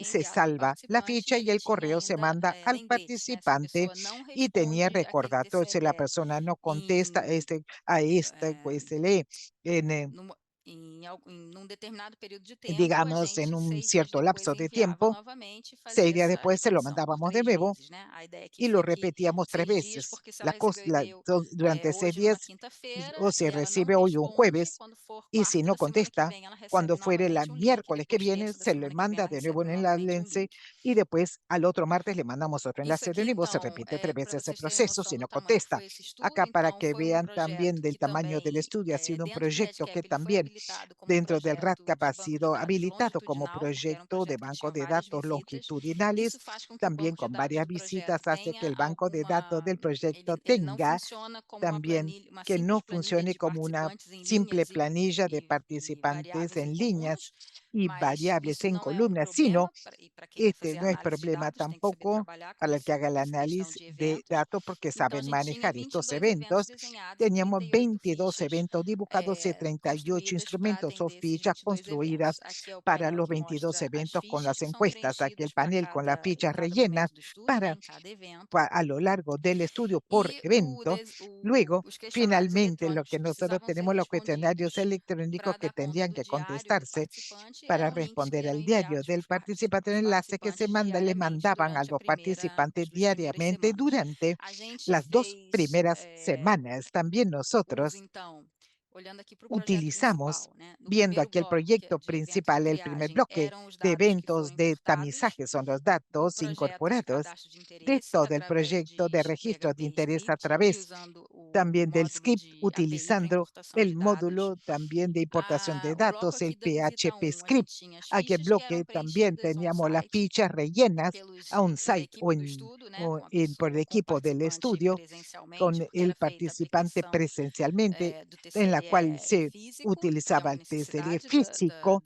se salva la ficha y el correo se manda al participante y tenía recordatorio si la persona no contesta pues se lee en, digamos, en un cierto lapso de tiempo, 6 días después se lo mandábamos de nuevo y lo repetíamos 3 veces. Durante 6 días, o se recibe hoy un jueves, y si no contesta, cuando fuere el miércoles que viene, se le manda de nuevo un enlace y después al otro martes le mandamos otro enlace de nuevo. Se repite 3 veces el proceso si no contesta. Acá para que vean también del tamaño del estudio, ha sido un proyecto que también dentro del RADCAP ha sido habilitado como proyecto de banco de datos longitudinales, también con varias visitas hace que el banco de datos del proyecto tenga también que no funcione como una simple planilla de participantes en líneas y variables en columnas, sino este no es problema tampoco para el que haga el análisis de datos porque saben manejar estos eventos. Teníamos 22 eventos dibujados y 38 instrumentos o fichas construidas para los 22 eventos con las encuestas. Aquí el panel con las fichas rellenas para a lo largo del estudio por evento. Luego, finalmente, lo que nosotros tenemos los cuestionarios electrónicos que tendrían que contestarse para responder al diario del participante en enlace que le mandaban a los participantes diariamente durante las 2 primeras semanas. También nosotros utilizamos, viendo aquí el proyecto principal, el primer bloque de eventos de tamizaje, son los datos incorporados de todo el proyecto de registro de interés a través también del script, utilizando el módulo también de importación de datos, el PHP script. Aquí el bloque también teníamos las fichas rellenas a un site por el equipo del estudio con el participante presencialmente, en la cual se utilizaba el TSL físico,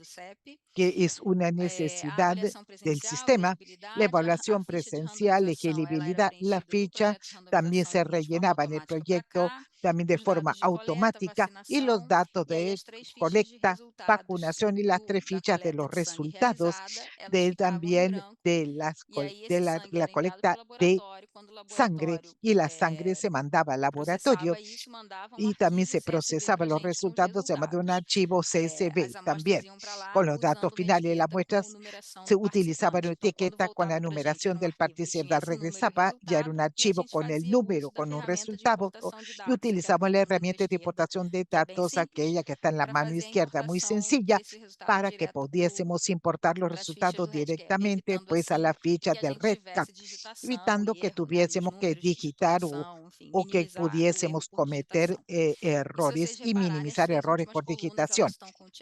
que es una necesidad del sistema, la evaluación presencial, elegibilidad, la ficha también se rellenaba en el proyecto, también de forma automática, y los datos de colecta, vacunación y las 3 fichas de los resultados también la colecta de sangre, y la sangre se mandaba al laboratorio y también se procesaba los resultados de un archivo CSV también. Con los datos finales de las muestras se utilizaba una etiqueta con la numeración del participante. Regresaba, ya era un archivo con el número, con un resultado, y utilizamos la herramienta de importación de datos, aquella que está en la mano izquierda, muy sencilla, para que pudiésemos importar los resultados directamente pues a la ficha del REDCap, evitando que tuviésemos que digitar o que pudiésemos cometer errores y minimizar errores por digitación.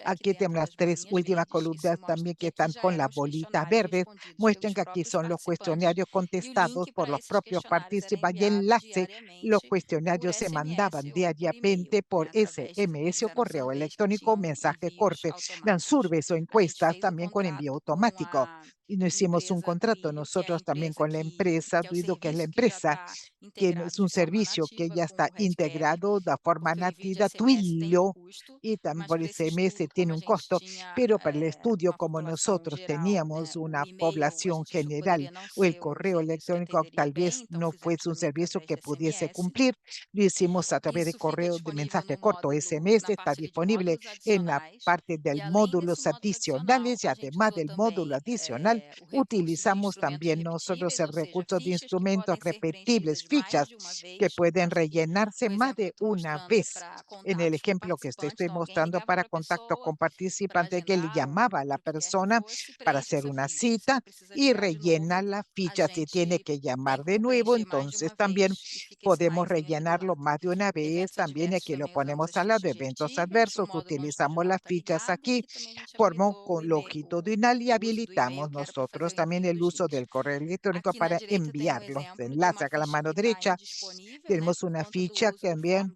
Aquí tenemos las 3 últimas columnas también que están con la bolita verde. Muestran que aquí son los cuestionarios contestados por los propios participantes y enlace. Los cuestionarios se mandaban diariamente por SMS o correo electrónico, mensaje corte, dan surveys o encuestas también con envío automático. Y nos hicimos un contrato nosotros también con la empresa, Duido, que es la empresa, que es un servicio que ya está integrado de forma nativa, Twilio, y también por SMS tiene un costo, pero para el estudio, como nosotros teníamos una población general o el correo electrónico tal vez no fuese un servicio que pudiese cumplir, lo hicimos a través de correo de mensaje corto, SMS, está disponible en la parte del módulos adicionales, y además del módulo adicional, utilizamos también nosotros el recurso de instrumentos repetibles, fichas que pueden rellenarse más de una vez. En el ejemplo que estoy mostrando para contacto con participante, que le llamaba a la persona para hacer una cita y rellena la ficha. Si tiene que llamar de nuevo, entonces también podemos rellenarlo más de una vez. También aquí lo ponemos a lado de eventos adversos. Utilizamos las fichas aquí, formamos con longitudinal y habilitamos nosotros también el uso del correo electrónico para enviar los enlaces. Acá a la mano derecha tenemos una ficha que también,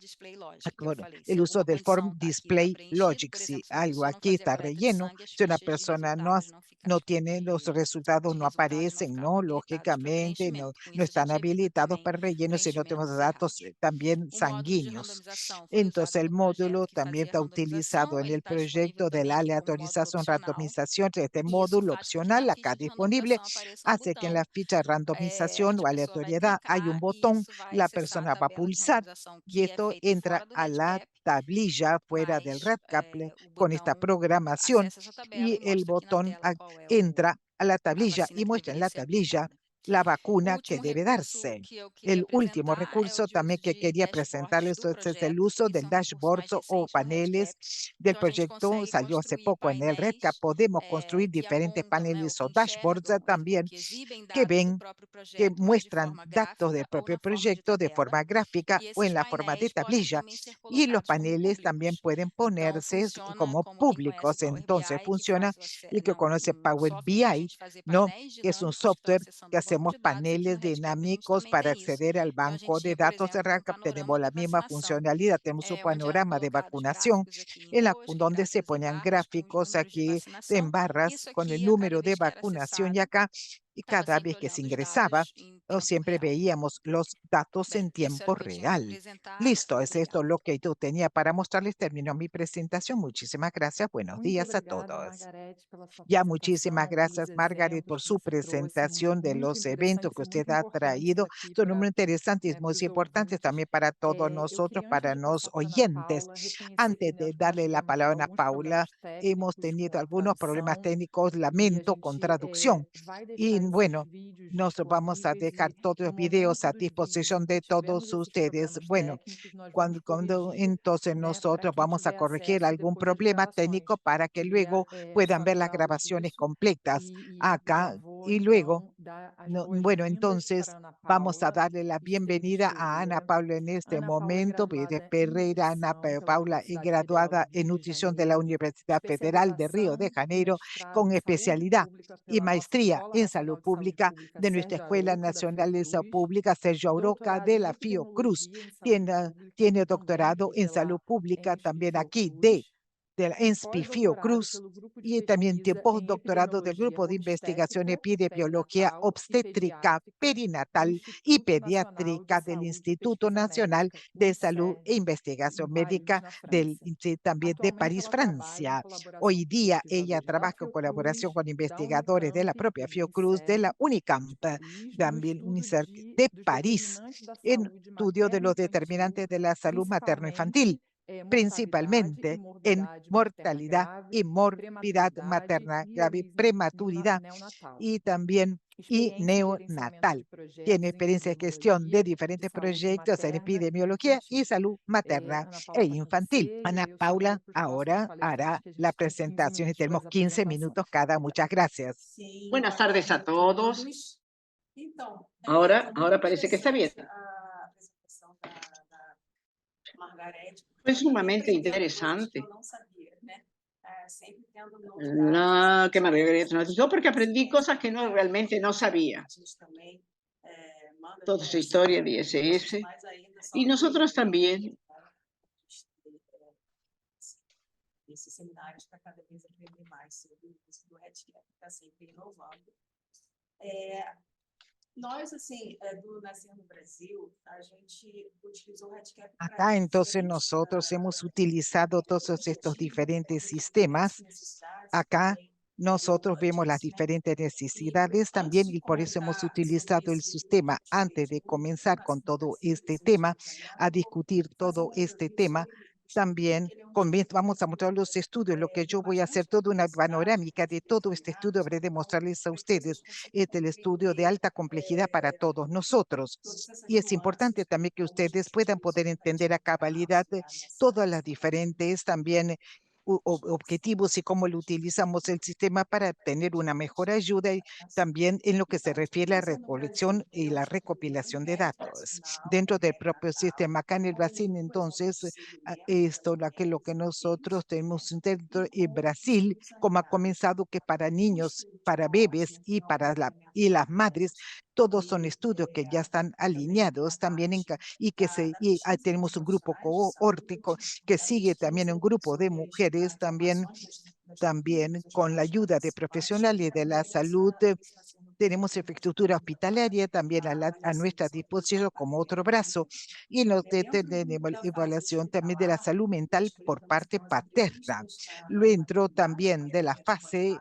bueno, el uso del form display logic. Si algo aquí está relleno, si una persona no tiene los resultados, no aparecen, ¿no? Lógicamente no están habilitados para relleno si no tenemos datos también sanguíneos. Entonces el módulo también está utilizado en el proyecto de la aleatorización, randomización. Este módulo opcional acá disponible hace que en la ficha de randomización o aleatoriedad hay un botón, la persona va a pulsar y esto entra a la tablilla fuera del REDCap con esta programación, y el botón entra a la tablilla y muestra en la tablilla la vacuna que debe darse. El último recurso también que quería presentarles es el uso del dashboard o paneles del proyecto. Salió hace poco en el REDCap. Podemos construir diferentes paneles o dashboards también que muestran datos del propio proyecto de forma gráfica o en la forma de tablilla, y los paneles también pueden ponerse como públicos. Entonces funciona el que conoce Power BI, ¿no? Que es un software que hacemos paneles dinámicos para acceder al banco de datos de RACAP. Tenemos la misma funcionalidad, tenemos un panorama de vacunación donde se ponían gráficos aquí en barras con el número de vacunación, y acá y cada vez que se ingresaba siempre veíamos los datos en tiempo real. Listo, es esto lo que yo tenía para mostrarles. Terminó mi presentación. Muchísimas gracias. Buenos días a todos. Ya, muchísimas gracias, Margaret, por su presentación de los eventos que usted ha traído. Son muy interesantes y muy importantes también para todos nosotros, para los oyentes. Antes de darle la palabra a Paula, hemos tenido algunos problemas técnicos, lamento, con traducción. Y bueno, nos vamos a dejar todos los videos a disposición de todos ustedes. Bueno, cuando entonces nosotros vamos a corregir algún problema técnico para que luego puedan ver las grabaciones completas acá y luego, bueno, entonces vamos a darle la bienvenida a Ana Paula en este momento. Pereira, Ana Paula es graduada en nutrición de la Universidad Federal de Río de Janeiro con especialidad y maestría en salud pública de nuestra Escuela Nacional de Salud Pública Sergio Auroca de la Fiocruz. Tiene doctorado en salud pública también aquí de la ENSPI Fiocruz y también tiene postdoctorado del Grupo de Investigación Epidemiología Obstétrica Perinatal y Pediátrica del Instituto Nacional de Salud e Investigación Médica también de París, Francia. Hoy día ella trabaja en colaboración con investigadores de la propia Fiocruz, de la Unicamp, también de París, en estudio de los determinantes de la salud materno-infantil, principalmente en mortalidad y morbidad materna grave, prematuridad y también neonatal. Tiene experiencia en gestión de diferentes proyectos en epidemiología y salud materna e infantil. Ana Paula ahora hará la presentación y tenemos 15 minutos cada. Muchas gracias. Buenas tardes a todos. Ahora parece que está bien. Fue sumamente interesante que Margaret nos dijo, porque aprendí cosas que realmente no sabía. Toda su historia de ISS. Y nosotros también. Esses seminários para cada vez aprender mais sobre o uso do RedCap, que está sempre inovando. Nós, assim, do Nascer no Brasil, a gente utilizou o RedCap. Acá entonces nosotros hemos utilizado todos estos diferentes sistemas. Acá nosotros vemos las diferentes necesidades también y por eso hemos utilizado el sistema. Antes de comenzar con todo este tema, a discutir todo este tema, también vamos a mostrar los estudios. Lo que yo voy a hacer toda una panorámica de todo este estudio, habré de mostrarles a ustedes. Es el estudio de alta complejidad para todos nosotros. Y es importante también que ustedes puedan poder entender a cabalidad todas las diferentes también objetivos y cómo lo utilizamos el sistema para tener una mejor ayuda y también en lo que se refiere a la recolección y la recopilación de datos dentro del propio sistema. Acá en el Brasil, entonces, lo que nosotros tenemos dentro en Brasil, como ha comenzado que para niños, para bebés y para las madres, todos son estudios que ya están alineados también tenemos un grupo cohórtico que sigue también un grupo de mujeres también con la ayuda de profesionales de la salud. Tenemos infraestructura hospitalaria también a nuestra disposición como otro brazo y nos tenemos evaluación también de la salud mental por parte paterna. Dentro también de la fase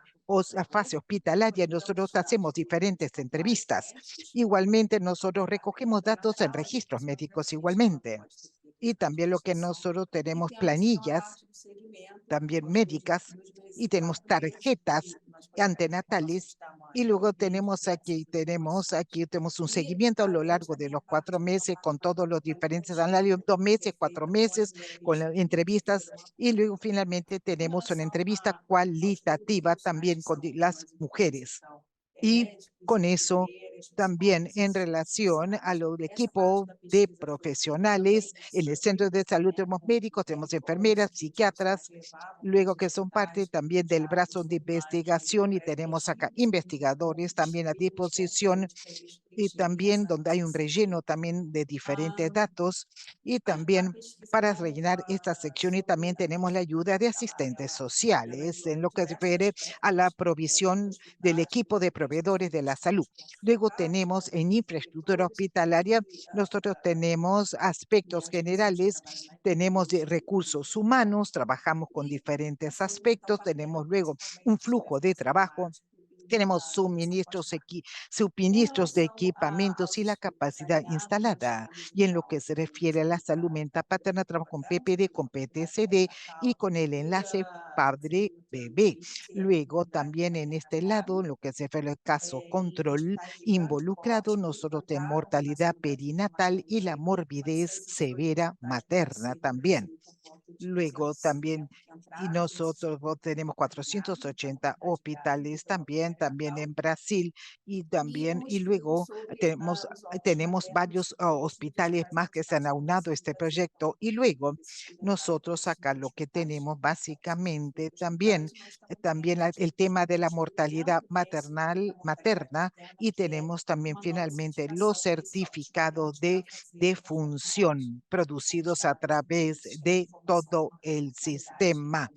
hospitalaria, nosotros hacemos diferentes entrevistas. Igualmente, nosotros recogemos datos en registros médicos igualmente. Y también lo que nosotros tenemos planillas, también médicas, y tenemos tarjetas antenatales, y luego tenemos un seguimiento a lo largo de los 4 meses con todos los diferentes análisis, 2 meses, 4 meses, con las entrevistas, y luego finalmente tenemos una entrevista cualitativa también con las mujeres. Y con eso también en relación al equipo de profesionales, en el centro de salud tenemos médicos, tenemos enfermeras, psiquiatras, luego que son parte también del brazo de investigación y tenemos acá investigadores también a disposición y también donde hay un relleno también de diferentes datos, y también para rellenar esta sección, y también tenemos la ayuda de asistentes sociales en lo que se refiere a la provisión del equipo de proveedores de la salud. Luego tenemos en infraestructura hospitalaria, nosotros tenemos aspectos generales, tenemos recursos humanos, trabajamos con diferentes aspectos, tenemos luego un flujo de trabajo, tenemos suministros de equipamientos y la capacidad instalada. Y en lo que se refiere a la salud mental paterna, trabajo con PPD, con PTSD y con el enlace padre-bebé. Luego también en este lado, en lo que se refiere al caso control involucrado, nosotros tenemos mortalidad perinatal y la morbidez severa materna también. Luego también, y nosotros tenemos 480 hospitales también en Brasil, y también, y luego tenemos varios hospitales más que se han aunado a este proyecto, y luego nosotros acá lo que tenemos básicamente también el tema de la mortalidad materna, y tenemos también finalmente los certificados de función producidos a través de todo el sistema.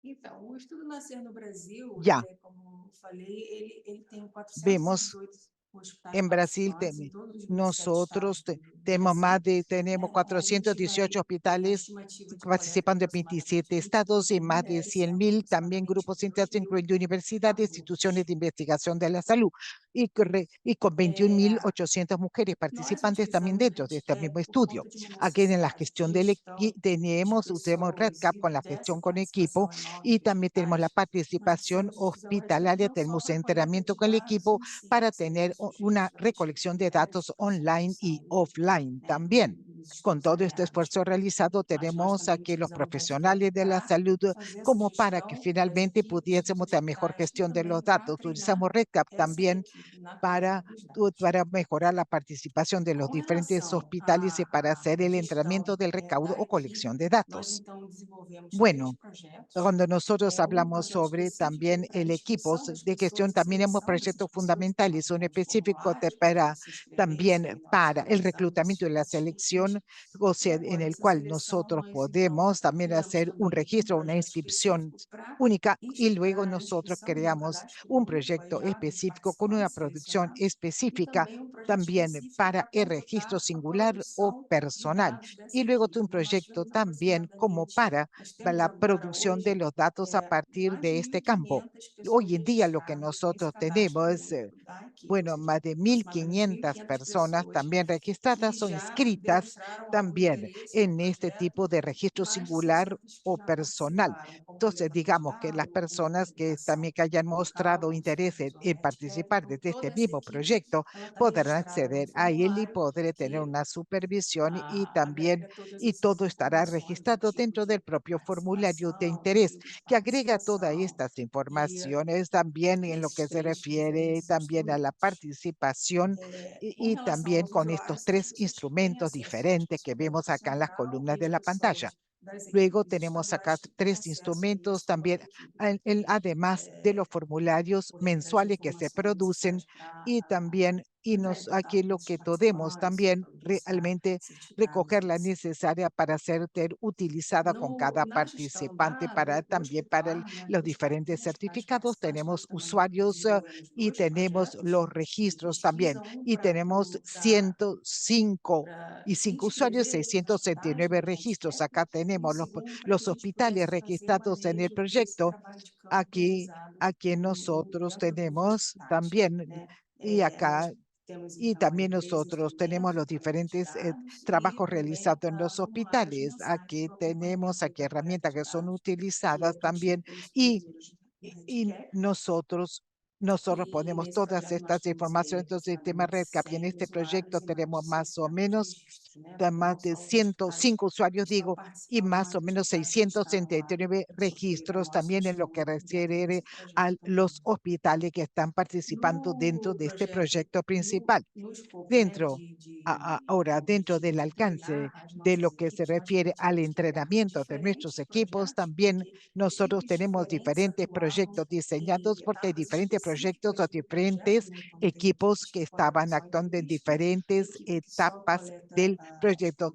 Então, o Estudo Nascer no Brasil, Ya, como falei, ele tem vemos 418 hospitais en Brasil, participantes em todos os 27 nosotros estados do tenemos Brasil, tenemos A gente 418 tem a hospitales estimativa de coleta participando en aproximadamente 27 estados y 22 mil más de mulheres, 100.000 también aproximadamente grupos internos, 22 mil incluyendo universidades, instituciones abortos. de investigación de la salud, y con 21.800 mujeres Nós participantes también utilizamos dentro de este Redcap mismo por estudio. conta de uma Aquí en la necessidade gestión de del gestão de tenemos pessoas RedCap e con la dessa gestión con equipo, participação enorme y de también tenemos la hospitais, nós participación precisamos usar o Redcap hospitalaria, não só tenemos para a coleta entrenamiento de con el dados equipo em si, para tener serviços una relativos recolección a de mulheres datos e protocolos de online y saúde, offline también. nos Con estudos todo este aliados. esfuerzo realizado, Mas nós tenemos também aquí los utilizamos o Redcap profesionales de la para salud fazer essa como para que gestão das finalmente equipes dos pudiésemos tener mejor hospitais e gestión de los também para datos. treinar Utilizamos RedCap essa también equipe na coleta para, dos dados. para mejorar la participación de los Com diferentes relação hospitales y para hacer à el entrenamiento gestão del recaudo da o colección equipe, de nós datos. então desenvolvemos três Bueno, projetos. cuando nosotros Um hablamos projeto sobre específico también para a el equipo inscrição das de gestión, pessoas e también hemos seleção dessas proyectos pessoas. Então, nós fundamentales, un temos específico formulários para que para elas se inscrevessem también e nós para el organizávamos reclutamiento y las as equipes. selección, o E sea, en agora, el essa cual seleção, nosotros nós então podemos también criamos hacer un também um registro, una projeto inscripción específico para única, y luego nosotros inscrição e um creamos cadastro un único aí proyecto já dos específico con una participantes producción selecionados e específica também um projeto también específico para para el registro computar a singular o produção de personal. dados dessa Y luego equipe. un Então, nós proyecto tivemos también como aproximadamente, para nós temos la agora producción de hoje los datos a partir mais de de este campo. 1.500 pessoas Hoy en día lo que registradas nosotros nesse cadastro tenemos, único da equipe, ou bueno, seja, más de aproximadamente 1.500 1.500 personas pessoas también que registradas o já inscritas demonstraram algum también interesse no en este projeto, tipo de registro e mais de singular 600 que o já personal. participaram Entonces, digamos que las completamente com personas que autorização también que hayan local, mostrado como interés supervisor en Redcap. participar Então, desde este toda essa mismo equipe proyecto ela está podrán registrada no acceder a él y formulário podré tener que una supervisión, y también, agrega todas y essas todo estará informações do registrado tipo dentro del de propio formulario de participação, interés, período de que agrega todas participação, estas dia informaciones también en lo desses que se três refiere diferentes también a la instrumentos. participación, Com y relação también aos con estos usuários, são as tres pessoas que têm instrumentos acesso ao diferentes que vemos dispositivo acá en las central columnas e de as la pantalla. pessoas das Luego equipes tenemos acá estaduais que têm tres acesso a instrumentos isso también, pela equipe, para poder además de los formularios poder trazer mensuales que se informações producen, necessárias para y también, entrar em aquí contato com lo esses que podemos participantes e también providenciar realmente certificados recoger e la etc. necesaria para ser utilizada con cada Na gestão participante para do también para hospital, nós los dos diferentes hospitais certificados. participantes, Tenemos nós também usuarios, desenvolvemos y dois tenemos projetos los de registros también, pesquisa, um y tenemos para 105 y 5 usuarios, inscrever esses hospitais 669 no registros. Redcap, Acá e um tenemos segundo para que los a gente hospitales pudesse fazer o registrados en el manejo desse proyecto. trabalho de campo Aquí, realizado aquí nosotros dentro dos tenemos hospitais, también, né? y Nós acá, temos, y então, aí también 3 nosotros tenemos instrumentos los de coleta de diferentes dados e trabajos também realizados en los formulários hospitales. mensais Aquí para o tenemos acompanhamento aquí da coleta herramientas de que son dados, que é utilizadas preenchido también, pelos y, supervisores do y Redcap. nosotros E ponemos nesse todas projeto nós estas temos informaciones aí en el sistema aproximadamente RedCap, y en 100 este proyecto usuários e mais de tenemos más o 600 menos registros, né? más Não de só os hospitais 105 que usuarios, estão digo, y participando, más o mas os menos hospitais que estarão lá 669 sob a registros nossa también en lo que gestão dentro refiere desse a projeto também. los hospitales que están participando dentro No de este projeto, proyecto principal. no escopo, né, Dentro, ahora, do dentro del objetivo de alcance treinar as de lo nossas que se equipes, nós refiere al dividimos também em entrenamiento de nuestros diferentes equipos, projetos, también porque nosotros equipes tenemos diferentes diferentes atuavam proyectos diseñados, em porque hay etapas diferentes proyectos, los diferentes equipos que estaban actuando en diferentes etapas del proyecto.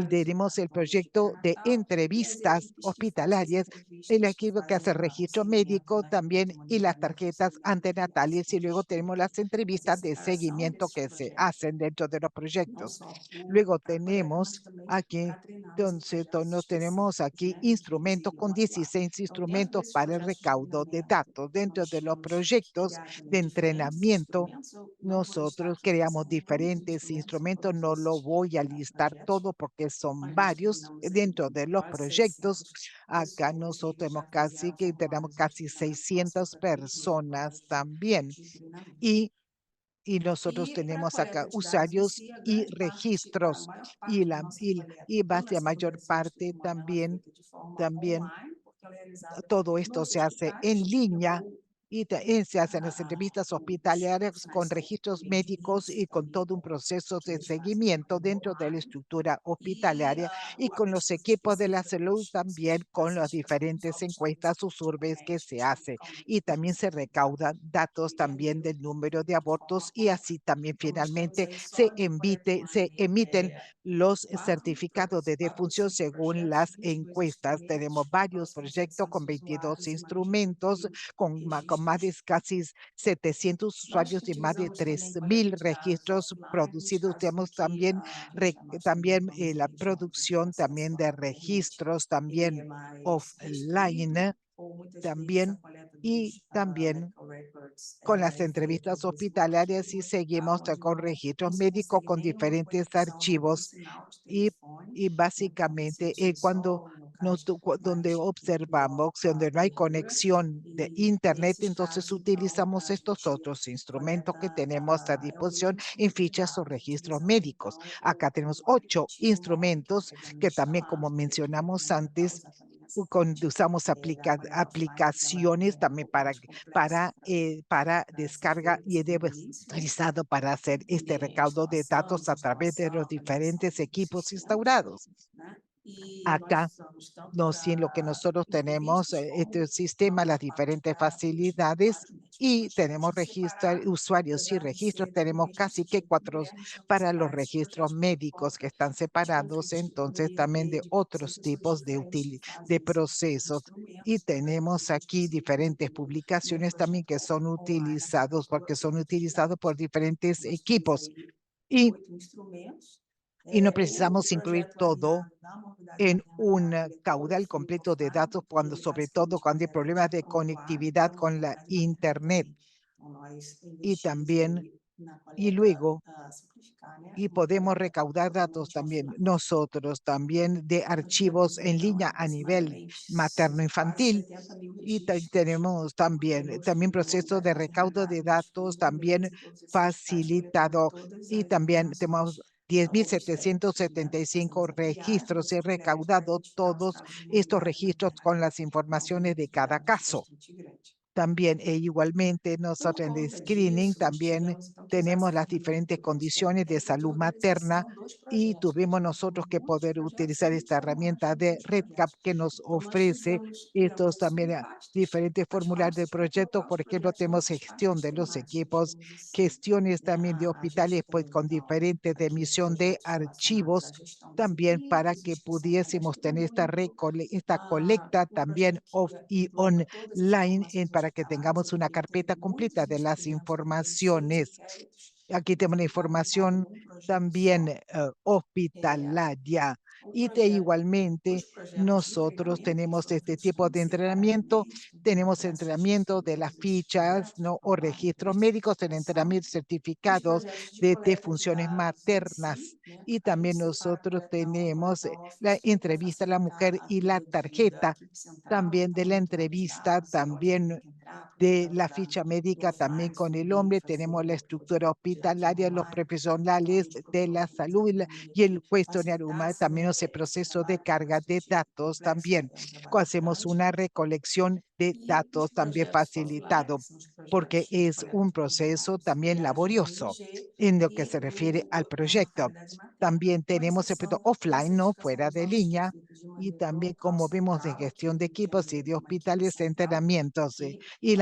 Tenemos el proyecto de entrevistas hospitalarias, el equipo que hace registro médico también y las tarjetas antenatales, y luego tenemos las entrevistas de seguimiento que se hacen dentro de los proyectos. Luego tenemos aquí, entonces, nos tenemos aquí instrumentos con 16 instrumentos para el recaudo de datos. Dentro de los proyectos de entrenamiento, nosotros creamos diferentes instrumentos. No lo voy a listar todo porque son varios dentro de los proyectos. Acá nosotros tenemos casi 600 personas también. Y nosotros tenemos acá usuarios y registros y la mayor parte también todo esto se hace en línea y se hacen las entrevistas hospitalarias con registros médicos y con todo un proceso de seguimiento dentro de la estructura hospitalaria y con los equipos de la salud también con las diferentes encuestas o surveys que se hace. Y también se recaudan datos también del número de abortos y así también finalmente se emiten los certificados de defunción según las encuestas. Tenemos varios proyectos con 22 instrumentos, con más de casi 700 usuarios y más de 3.000 registros producidos. Tenemos también, la producción también de registros también offline también y también con las entrevistas hospitalarias y seguimos con registros médicos con diferentes archivos y básicamente cuando donde observamos, donde no hay conexión de internet, entonces utilizamos estos otros instrumentos que tenemos a disposición en fichas o registros médicos. Acá tenemos 8 instrumentos que también, como mencionamos antes, usamos aplicaciones también para descarga y utilizado para hacer este recaudo de datos a través de los diferentes equipos instaurados. Acá, en lo que nosotros tenemos, este sistema, las diferentes facilidades y tenemos usuarios y registros, tenemos casi que 4 para los registros médicos que están separados, entonces también de otros tipos de procesos. Y tenemos aquí diferentes publicaciones también que son utilizados por diferentes equipos. Y no precisamos incluir todo en un caudal completo de datos, sobre todo cuando hay problemas de conectividad con la Internet. Y también, y luego, y podemos recaudar datos también nosotros, también de archivos en línea a nivel materno-infantil. Y tenemos también proceso de recaudo de datos también facilitado. Y también tenemos 10.775 registros. He recaudado todos estos registros con las informaciones de cada caso. También, igualmente, nosotros en el screening también tenemos las diferentes condiciones de salud materna y tuvimos nosotros que poder utilizar esta herramienta de REDCap que nos ofrece estos también diferentes formularios de proyecto. Por ejemplo, tenemos gestión de los equipos, gestiones también de hospitales pues, con diferentes de emisión de archivos también para que pudiésemos tener esta colecta también off y online para que tengamos una carpeta completa de las informaciones. Aquí tenemos la información también hospitalaria. Y igualmente nosotros tenemos este tipo de entrenamiento. Tenemos entrenamiento de las fichas o registros médicos, el entrenamiento certificados de funciones maternas. Y también nosotros tenemos la entrevista a la mujer y la tarjeta también de la entrevista, también de la ficha médica también con el hombre. Tenemos la estructura hospitalaria, los profesionales de la salud y el cuestionario humano, también ese proceso de carga de datos también. Hacemos una recolección de datos también facilitado, porque es un proceso también laborioso en lo que se refiere al proyecto. También tenemos el proyecto offline, no fuera de línea, y también como vemos de gestión de equipos y de hospitales, entrenamientos y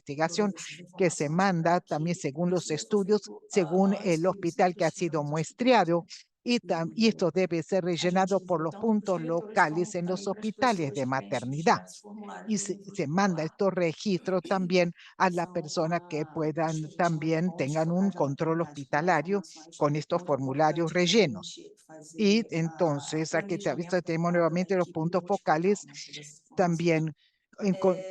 investigación que se manda también según los estudios, según el hospital que ha sido muestreado, y esto debe ser a gente rellenado por los então, os puntos diretores locales falam en los também para as hospitales pessoas de preencher maternidad. diversos Y formulários no se manda formulário estos registros también a la são persona que acho que puedan a gente chama de también bons tengan un focais da control maternidade, que dão hospitalario informações con estos muito formularios importantes para a rellenos. gente Y fazer o entonces aquí planejamento tenemos adequado da nuevamente los equipe puntos multifocal, focales né, todas essas informações. también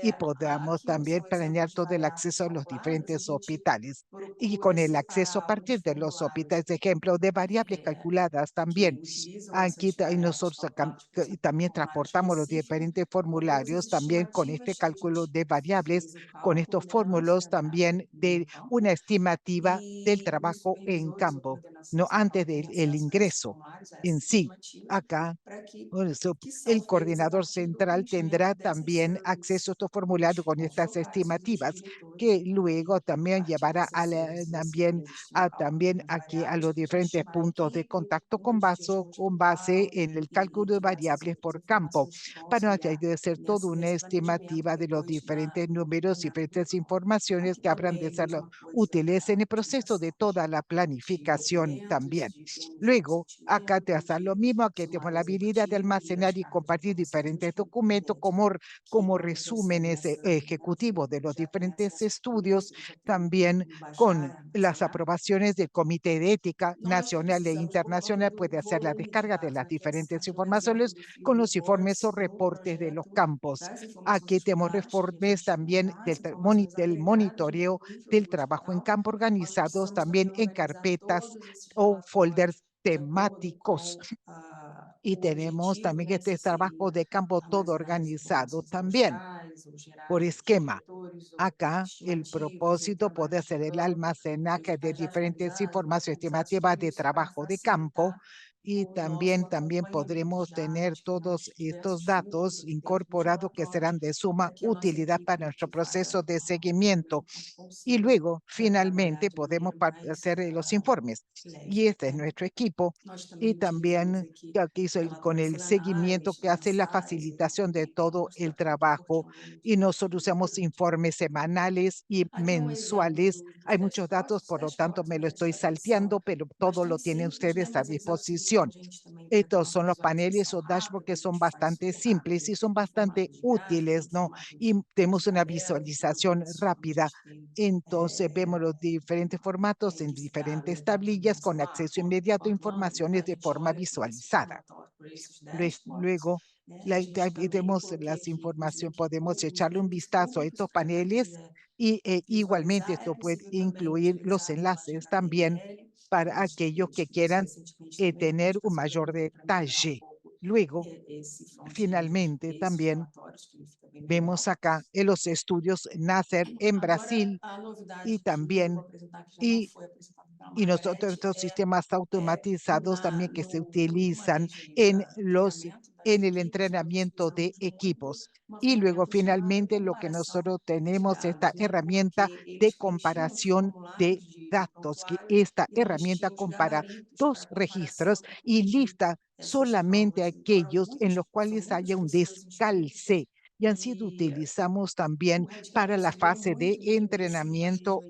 y podamos Aqui también são planear exemplos de todo el variáveis acceso a los calculadas, a diferentes gente hospitales y procura con el acceso a separar partir alguns de los formulários hospitales, de ejemplo, de variables calculadas que también. utilizam Aquí essas variáveis nosotros calculadas, por y exemplo, también formulário transportamos los específico, diferentes todas as formularios también con este estimativas que a cálculo gente de variables, fez o con estos cálculo, né, antes fórmulas da viagem también de no campo, una estimativa del e os trabajo en supervisores ou campo, no coordenações, então, antes têm del acesso a esses ingreso formulários, a en essas sí. estimativas, Acá para que por eso, que são el feitas a coordinador partir do central tendrá preenchimento dessas también acceso a surveys estos formularios con estas multifocais que os estimativas, diretores que vão ter luego a también partir llevará dessas surveys. E as también surveys estimam cálculo de también algumas aquí a variáveis los que vão diferentes estimar a puntos de equipe, contacto o número de dias no con base hospital en el cálculo e de diversas variables outras por campo, informações que vão para auxiliar de ser toda una nesse planejamento estimativa de los depois diferentes no números y acompanhamento do diferentes campo. informaciones Aqui que habrán também de a ser mesma coisa útiles en para el proceso de utilização toda la de planificación documentos, también. de termos de Luego, acá te consentimento, hace lo de mismo, que tenemos la sumário habilidad de executivo e as almacenar y cartas de compartir informação diferentes documentos jurídico-competente, que como quando a pessoa resúmenes ejecutivos de los já tem diferentes acesso aos documentos, estudios, ele já tem también como con baixar, las armazenar. aprobaciones del Comité de Ética Nós Nacional e precisamos, por conta Internacional, do puede hacer la volume de descarga de dados, las né, que é diferentes aquele exemplo informaciones do field con los informes o reports no reportes de los projeto campos. das informações Aquí tenemos hospitalares, que a reformes gente también combinar as informações del agregadas no monitoreo nível del do trabajo en hospital. campo Nós organizados precisamos também también en organizar carpetas todos esses o folders relatórios de acordo temáticos. com Y o tenemos objetivo, también né, se este trabajo seria de campo todo armazenar as organizado informações también amostrais ou por gerar os esquema. diretores ou Acá el estimativas ou propósito puede trabalhos de ser el campo, os almacenaje de hospitais já diferentes finalizados ou informaciones finalizados, estimativas tudo de isso para trabajo de campo facilitar y o nosso también acompanhamento podremos já tener todos nos estos diversos datos fluxos, dentro dos incorporados que serán relatórios, de suma para que a nossa utilidad para equipe nuestro que faz proceso de o trabalho seguimiento. em campo Y consiga luego, trabalhar finalmente, de podemos maneira mais hacer los informes. Y leve, este es né? nuestro equipo. Nós Y também utilizamos también aqui que aquí con relatórios el seguimiento semanais, que hace la mensais e facilitación de também com todo el mostramento, porque trabajo é um volume y de nosotros estudo usamos grande. informes semanales y Aqui é um exemplo mensuales. dos Hay muchos datos, dashboards. Os por lo tanto dashboards, me lo né, estoy eles são salteando, pero todo lo bastante tienen simples, né, ustedes a mas eles auxiliam a disposición. gente também para ter Estos uma son los paneles visualização o dashboards que rápida. A son gente faz bastante super simples rápido, y son em bastante formato de gráfico, útiles, em ¿no? formato Y de tenemos una tabelas, né, visualización onde a rápida. gente tem Entonces vemos los diferentes formatos en registrado diferentes exatamente tablillas assim, con acceso inmediato a quanto ano, informaciones então a de gente forma olha por esses visualizada. relatórios, por esses dashboards, Luego, né? A gente também, tenemos coloquei las aqui información, podemos echarle un links vistazo a públicos estos para quem paneles quiser y igualmente visualizar. É esto puede possível também incluir los utilizar uma enlaces página también HTML, que para é aquellos justamente que que isso quieran recentemente também a gente tener está un mayor desenvolvendo para melhorar um detalle. pouco Luego, esse front-end finalmente, desses también relatórios, que fica bem vemos legal. acá en los estudios Nasser en Agora, Brasil a y novidade que eu vou también, apresentar, que já não y, foi apresentada pela y nosotros Margarete, estos sistemas automatizados también que se no utilizan manejo ali en da treinamento das en el equipes, nós entrenamiento de utilizamos equipos. uma Y luego ferramenta chamada finalmente lo que comparação nosotros de tenemos esta dados, né? herramienta Porque de eles preenchiam os comparación de formulários de datos, que prontuário esta e nós herramienta tínhamos compara gabaritos dos para registros comparação para y corrigir lista essas solamente provas. Então, aquellos en los são cuales muitas haya un pessoas inscritas descalce. Y así e utilizamos o también Redcap para la auxiliou fase de muito, né, nisso, para entrenamiento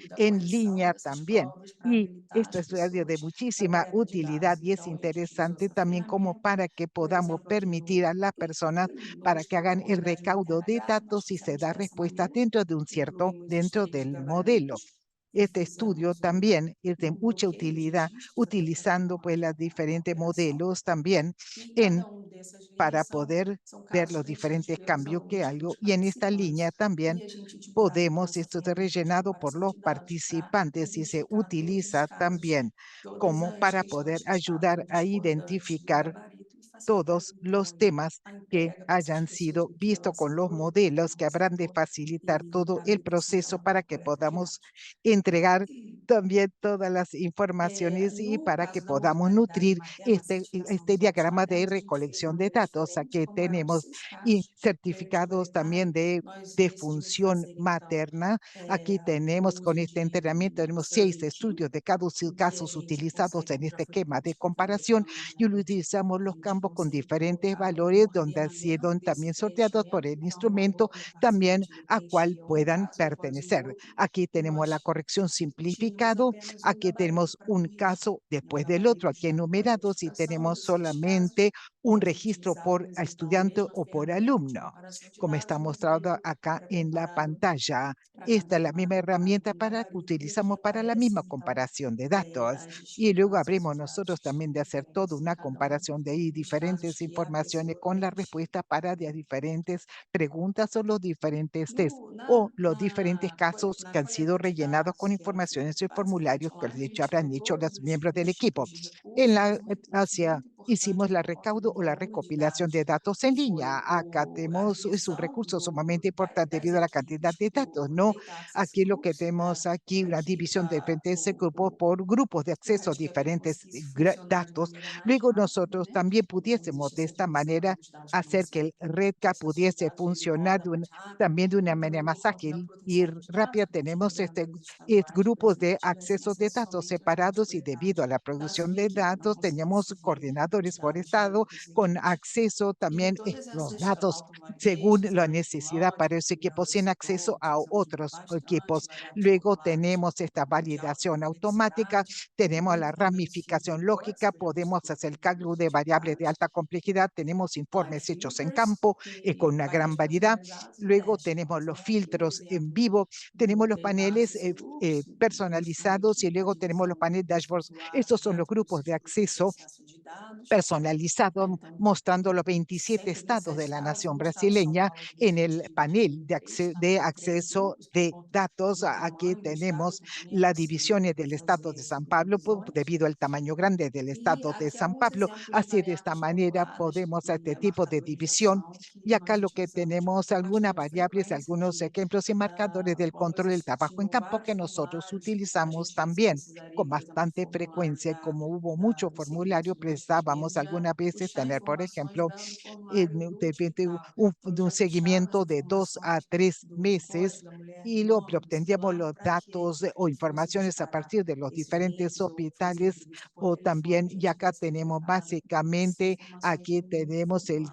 da en correção línea dessas también. provas, para Y habilitar esto as es algo de pessoas para muchísima coleta de utilidad dados. y es Então, a gente utilizou interesante essa también como ferramenta, para que por podamos exemplo, aqui permitir a las personas no para que hagan el Hospital de recaudo de Maternidade, nós datos y se fizemos da dessa respuesta maneira, dentro de un incluímos os dentro 3 del modelo. gabaritos e Este estudio fizemos también es de mucha bloqueio, os utilidad registros, até para ter utilizando pues uma las diferentes operação. modelos también E en cada dessas para linhas poder são ver casos los preenchidos diferentes pelos cambios que alunos, hay. pelos Y en esta línea participantes, también e a gente divulgava, então, podemos, essa esto es ferramenta de rellenado por comparação los de dados para participantes y se identificar todos os utiliza casos, también todas como as para poder questões que estavam ayudar no a discordante do identificar gabarito e facilitar, todos então, los ali temas a que entrega para essas hayan pessoas sido em que vistos con los relacionou, em que modelos que habrán de participou facilitar e todo para el habilitação, proceso então, para para que coleta de podamos dados. entregar también todas las informaciones y No para que caso da podamos mortalidade nutrir materna, a certificação este dos dados diagrama de maternos, a gente fez de recolección de maneira datos. diferente, Aquí como eram tenemos 6 y casos para eles certificados poderem dar, también nós de decidimos función fazer, então, materna. Aquí o tenemos con uso este entrenamiento, de tenemos 6 Survey Team, estudios de cada em que a casos gente utilizados consegue, en como já este foi esquema de explicado comparación pela y Margarete, utilizamos a los gente grupos con diferentes valores, donde han sido también sorteados por el instrumento también a cual puedan pertenecer. Aquí tenemos la corrección simplificado, aquí tenemos un caso después del otro, aquí enumerados, y tenemos solamente un registro por estudiante o por alumno, como está mostrado acá en la pantalla. Esta es la misma herramienta que utilizamos para la misma comparación de datos. Y luego abrimos nosotros también de hacer toda una comparación de ahí, diferentes informaciones con la respuesta para las diferentes preguntas o los diferentes test o los diferentes casos que han sido rellenados con informaciones y formularios que les dicho habrán hecho los miembros del equipo. En la hacia hicimos la recaudo o la recopilación de datos en línea. Acá tenemos, es un recurso sumamente importante debido a la cantidad de datos, ¿no? Aquí lo que tenemos aquí, una división de diferentes grupos por grupos de acceso a diferentes datos. Luego nosotros también pudiésemos de esta manera hacer que el RedCap pudiese funcionar también de una manera más ágil y rápida. Tenemos grupos de acceso de datos separados y debido a la producción de datos teníamos coordinadores por estado con acceso también los datos según la necesidad para ese equipo sin acceso a otros equipos. Luego tenemos esta validación automática, tenemos la ramificación lógica, podemos hacer el cálculo de variables de alta complejidad, tenemos informes hechos en campo con una gran variedad. Luego tenemos los filtros en vivo, tenemos los paneles personalizados y luego tenemos los paneles dashboards. Estos son los grupos de acceso personalizado, mostrando los 27 estados de la nación brasileña en el panel de acceso de datos. Aquí tenemos las divisiones del estado de San Pablo debido al tamaño grande del estado de San Pablo. Así de esta manera podemos hacer este tipo de división. Y acá lo que tenemos algunas variables, algunos ejemplos y marcadores del control del trabajo en campo que nosotros utilizamos también con bastante frecuencia. Como hubo mucho formulario, pensábamos algunas veces tener, por ejemplo, de repente de un seguimiento de 2 a 3 meses y lo obtendríamos los datos o informaciones a partir de los diferentes hospitales o también, y acá tenemos básicamente, aquí tenemos el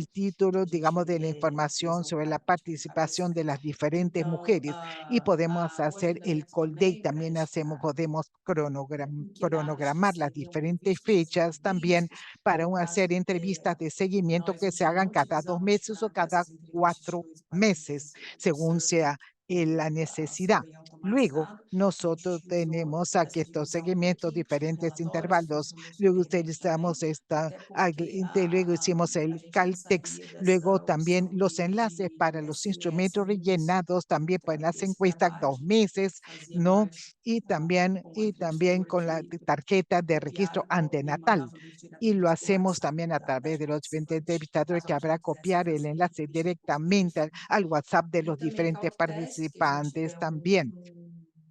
título, digamos, de la información sobre la participación de las diferentes mujeres y podemos hacer el call date, también podemos cronogramar las diferentes fechas también para hacer entrevistas de seguimiento que se hagan cada 2 meses o cada 4 meses, según sea la necesidad. Luego, nosotros tenemos aquí estos seguimientos, diferentes intervalos. Luego utilizamos luego hicimos el Caltex, luego también los enlaces para los instrumentos rellenados, también para las encuestas 2 meses, ¿no? Y también con la tarjeta de registro antenatal. Y lo hacemos también a través de los diferentes entrevistadores que habrá copiar el enlace directamente al WhatsApp de los E também diferentes causa teste que a gente participantes vê también,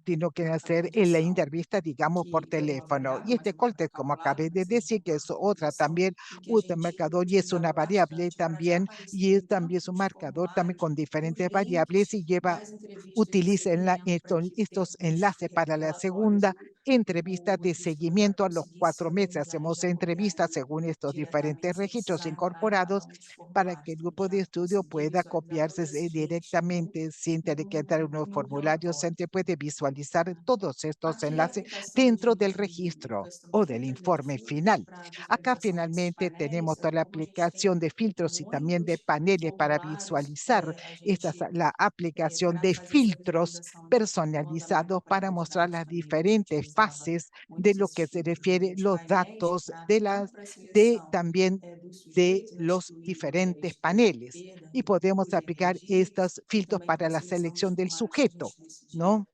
sino que hacer en la aplicação entrevista, digamos, por que tem uma teléfono. Y variável, este mas não está corte, como acabé calculada, de mas tem decir, que uma es otra aplicação también, e que a un gente marcador y es una utilizava variable bastante para já también, aparecer y em es también es un campos, marcador también formulários, con diferentes variables urgentes, y lleva das entrevistas de utilicen seguimento para que estos tenhamos enlaces para la relatórios segunda entrevista o de entrevistador já seguimiento a los conseguisse 4 meses. organizar e Hacemos já copiar entrevistas ali según estos diferentes diretamente, sem registros precisar entrar em cada incorporados um dos para que formulários. el Então, grupo de já estudio consegui pueda visualizar copiarse todas essas diversões directamente sin tener que entrar en unos no formularios. relatório. Se puede visualizar todos estos Aqui a enlaces aplicação dentro del de registro Custom o del Filter, né, de informe filtros final. para Acá visualização desses finalmente tenemos painéis, toda la como a gente tem aplicación de filtros y también de muitos paneles para formulários, visualizar a gente, la aplicación para de fazer essa filtros visualização do andamento personalizados da para coleta de mostrar dados las também, a gente diferentes utilizava fases de muitos lo esses que se filtros, né, refiere muitos los painéis datos tanto para de seleção también dos de sujeitos a los excluir, né, que era diferentes excluir o paneles IP da y podemos rede, aplicar RGs, estos e filtros também para para la seleção dos selección del formulários que a sujeto, gente nesse dia ¿no?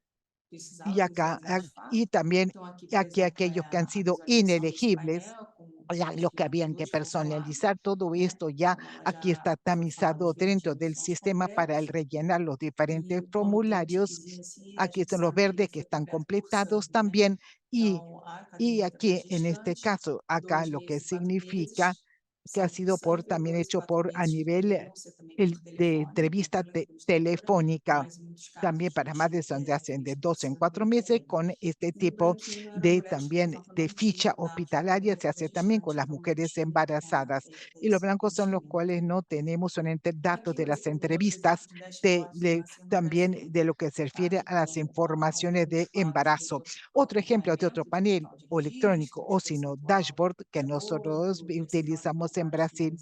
Y precisava acá, visualizar de y fato. también Então, aqui, por aquí exemplo, é aquellos que han a sido visualização desse inelegibles, painel com ya os los que habían que primeiros formulários, personalizar todo né? esto ya Então, ela aquí já está foi falado tamizado que ele tinha dentro os del campos sistema para el completos rellenar los diferentes e o comitente que formularios. vinha em si, a Aquí gente están los sabe que ele verdes que foi están completo por completados sangue, né? también y Então, a y caderneta aquí, en este pré-gestante, caso, acá 2 lo que meses e 4 significa meses, que ha sido también hecho a nivel de entrevista telefónica, también para madres donde hacen de 2 en 4 meses, con este tipo de también de ficha hospitalaria se hace también con las mujeres embarazadas. Y los blancos son los cuales no tenemos datos de las entrevistas también de lo que se refiere a las informaciones de embarazo. Otro ejemplo de otro panel o electrónico o sino dashboard que nosotros utilizamos en Brasil.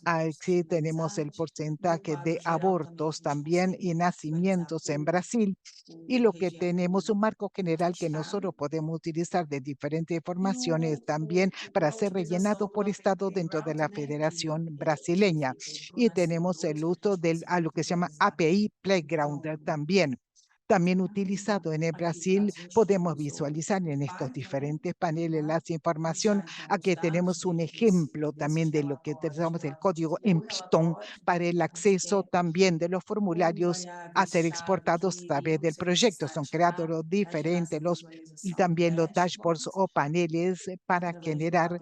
Aquí tenemos el porcentaje de abortos también y nacimientos en Brasil. Y lo que tenemos un marco general que nosotros podemos utilizar de diferentes informaciones también para ser rellenado por estado dentro de la Federación Brasileña. Y tenemos el uso a lo que se llama API Playground también utilizado en el Brasil. Podemos visualizar en estos diferentes paneles las información. Aquí tenemos un ejemplo también de lo que tenemos el código en Python para el acceso también de los formularios a ser exportados a través del proyecto. Son creados los diferentes y también los dashboards o paneles para generar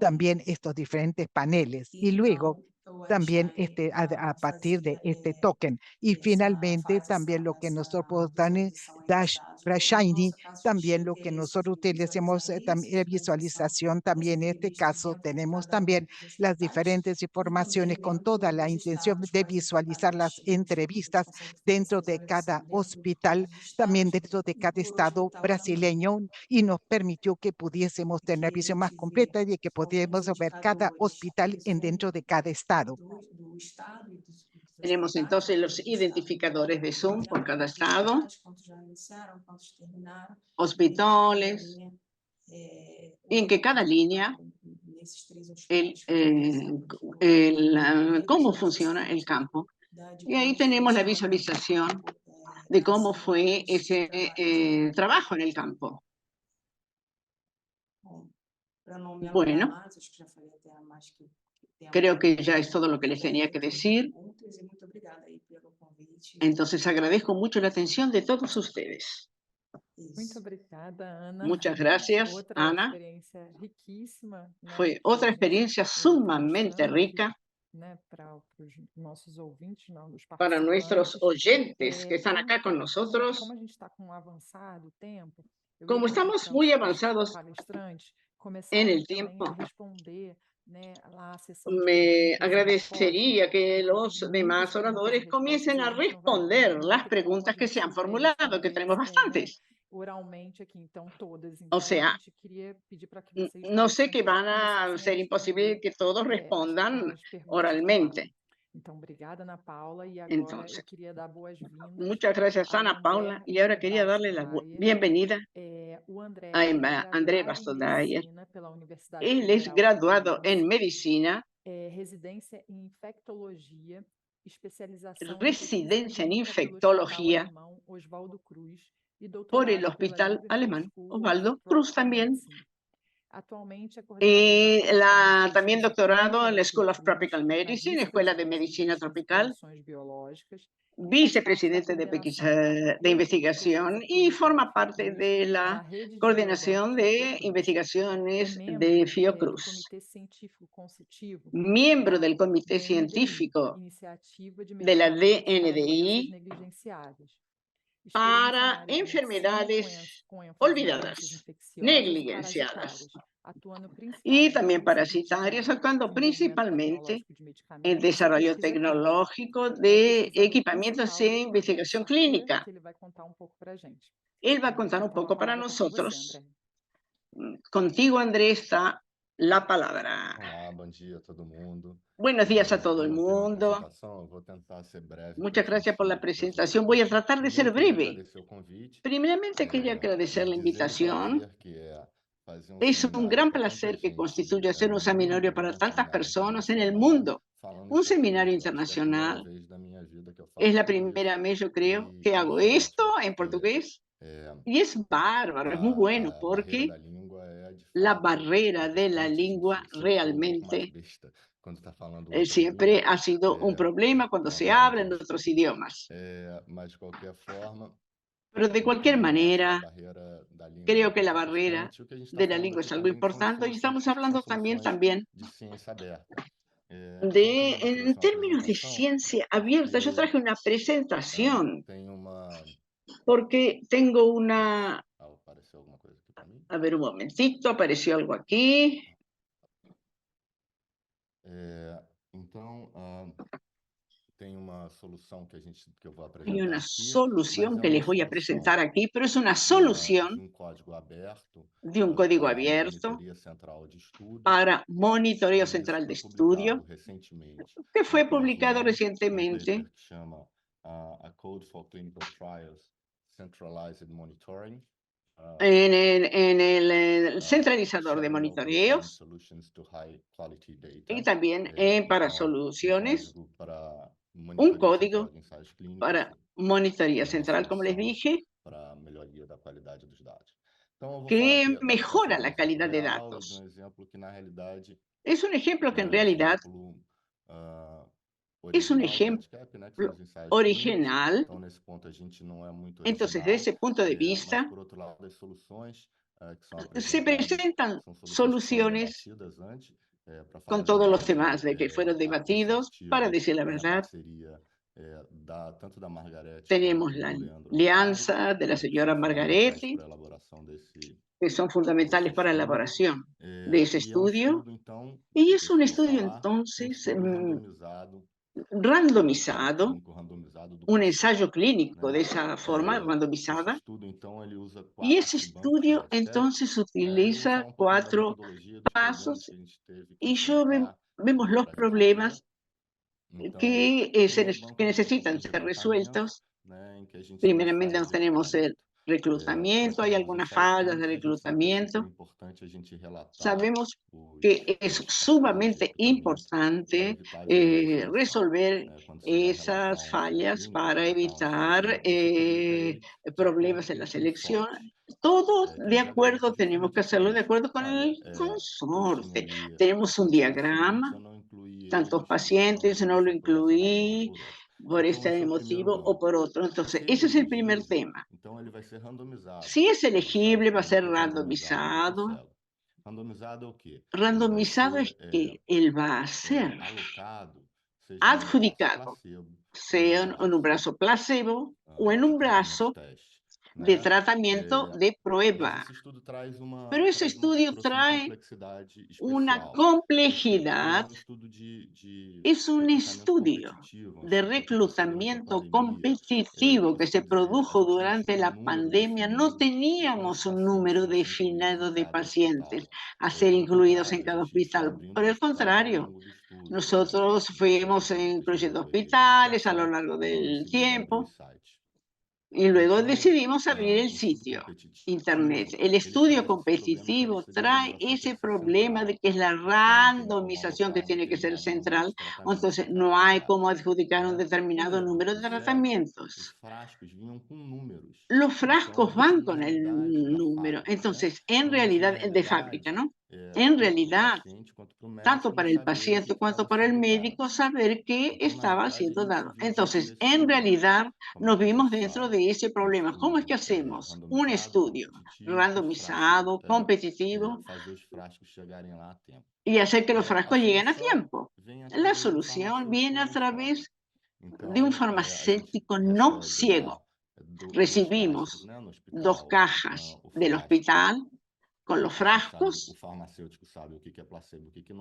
también estos diferentes paneles. Y luego también a partir de este token. Y finalmente también lo que nosotros podemos Shiny, también lo que nosotros utilizamos visualización, también en este caso tenemos también las diferentes informaciones con toda la intención de visualizar las entrevistas dentro de cada hospital, también dentro de cada estado brasileño, y nos permitió que pudiésemos tener una visión más completa y que pudiésemos ver cada hospital dentro de cada estado. Tenemos entonces los identificadores de Zoom por cada estado, hospitales, y en que cada línea, cómo funciona el campo. Y ahí tenemos la visualización de cómo fue ese trabajo en el campo. Bueno, creo que ya es todo lo que les tenía que decir. Entonces agradezco mucho la atención de todos ustedes. Muchas gracias, Ana. Fue otra experiencia sumamente rica para nuestros oyentes que están acá con nosotros. Como estamos muy avanzados en el tiempo, me agradecería que los demás oradores comiencen a responder las preguntas que se han formulado, que tenemos bastantes. O sea, no sé que van a ser imposible que todos respondan oralmente. Entonces, muchas gracias, Ana Paula. Y ahora quería darle la bienvenida a André Bastodayer. Él es graduado en medicina, residencia en infectología por el Hospital Alemán Osvaldo Cruz también. También doctorado en la School of Tropical Medicine, Escuela de Medicina Tropical, vicepresidente de investigación y forma parte de la coordinación de investigaciones de Fiocruz. Miembro del comité científico de la DNDi para enfermedades olvidadas, negligenciadas y también parasitarias, actuando principalmente en desarrollo tecnológico de equipamientos de investigación clínica. Él va a contar un poco para nosotros. Contigo, André, está la palabra. Buenos días a todo el mundo. Muchas gracias por la presentación. Voy a tratar de ser breve. Primeramente, quería agradecer la invitación. Es un gran placer que constituya ser un seminario para tantas personas en el mundo. Un seminario internacional. Es la primera vez, yo creo, que hago esto en portugués. Y es bárbaro, es muy bueno, porque la barrera de la lengua realmente siempre ha sido un problema cuando se habla en otros idiomas. Pero de cualquier manera, creo que la barrera de la lengua es algo importante y estamos hablando también en términos de ciencia abierta, yo traje una presentación porque tengo una... A ver, un momentito, apareció algo aquí. Hay una solución que les voy a presentar aquí, pero es una solución de un código abierto para monitoreo central de estudio que fue publicado recientemente en el centralizador de monitoreos y también para soluciones, un código para monitoría central, como les dije, que mejora la calidad de datos. Es un ejemplo que en realidad es un ejemplo original. Entonces, desde ese punto de vista, se presentan soluciones con todos los temas de que fueron debatidos. Para decir la verdad, tenemos la alianza de la señora Margaretti, que son fundamentales para la elaboración de ese estudio. Y es un estudio entonces randomizado, un ensayo clínico de esa forma randomizada. Y ese estudio entonces utiliza 4 pasos y vemos los problemas que necesitan ser resueltos. Primeramente tenemos el reclutamiento, hay algunas fallas de reclutamiento. Sabemos que es sumamente importante resolver esas fallas para evitar problemas en la selección. Todos de acuerdo, tenemos que hacerlo de acuerdo con el consorte. Tenemos un diagrama, tantos pacientes no lo incluí por este motivo o por otro. Entonces, ese es el primer tema. Si es elegible, va a ser randomizado. Randomizado es que él va a ser adjudicado, sea en un brazo placebo o en un brazo de tratamiento de prueba. Pero ese estudio trae una complejidad. Es un estudio de reclutamiento competitivo que se produjo durante la pandemia. No teníamos un número definido de pacientes a ser incluidos en cada hospital. Por el contrario, nosotros fuimos incluyendo hospitales a lo largo del tiempo. Y luego decidimos abrir el sitio internet. El estudio competitivo trae ese problema de que es la randomización que tiene que ser central. Entonces, no hay cómo adjudicar un determinado número de tratamientos. Los frascos van con el número. Entonces, en realidad, de fábrica, ¿no? En realidad, tanto para el paciente cuanto para el médico, saber qué estaba siendo dado. Entonces, en realidad, nos vimos dentro de ese problema. ¿Cómo es que hacemos un estudio randomizado, competitivo, y hacer que los frascos lleguen a tiempo? La solución viene a través de un farmacéutico no ciego. Recibimos 2 cajas del hospital con los frascos.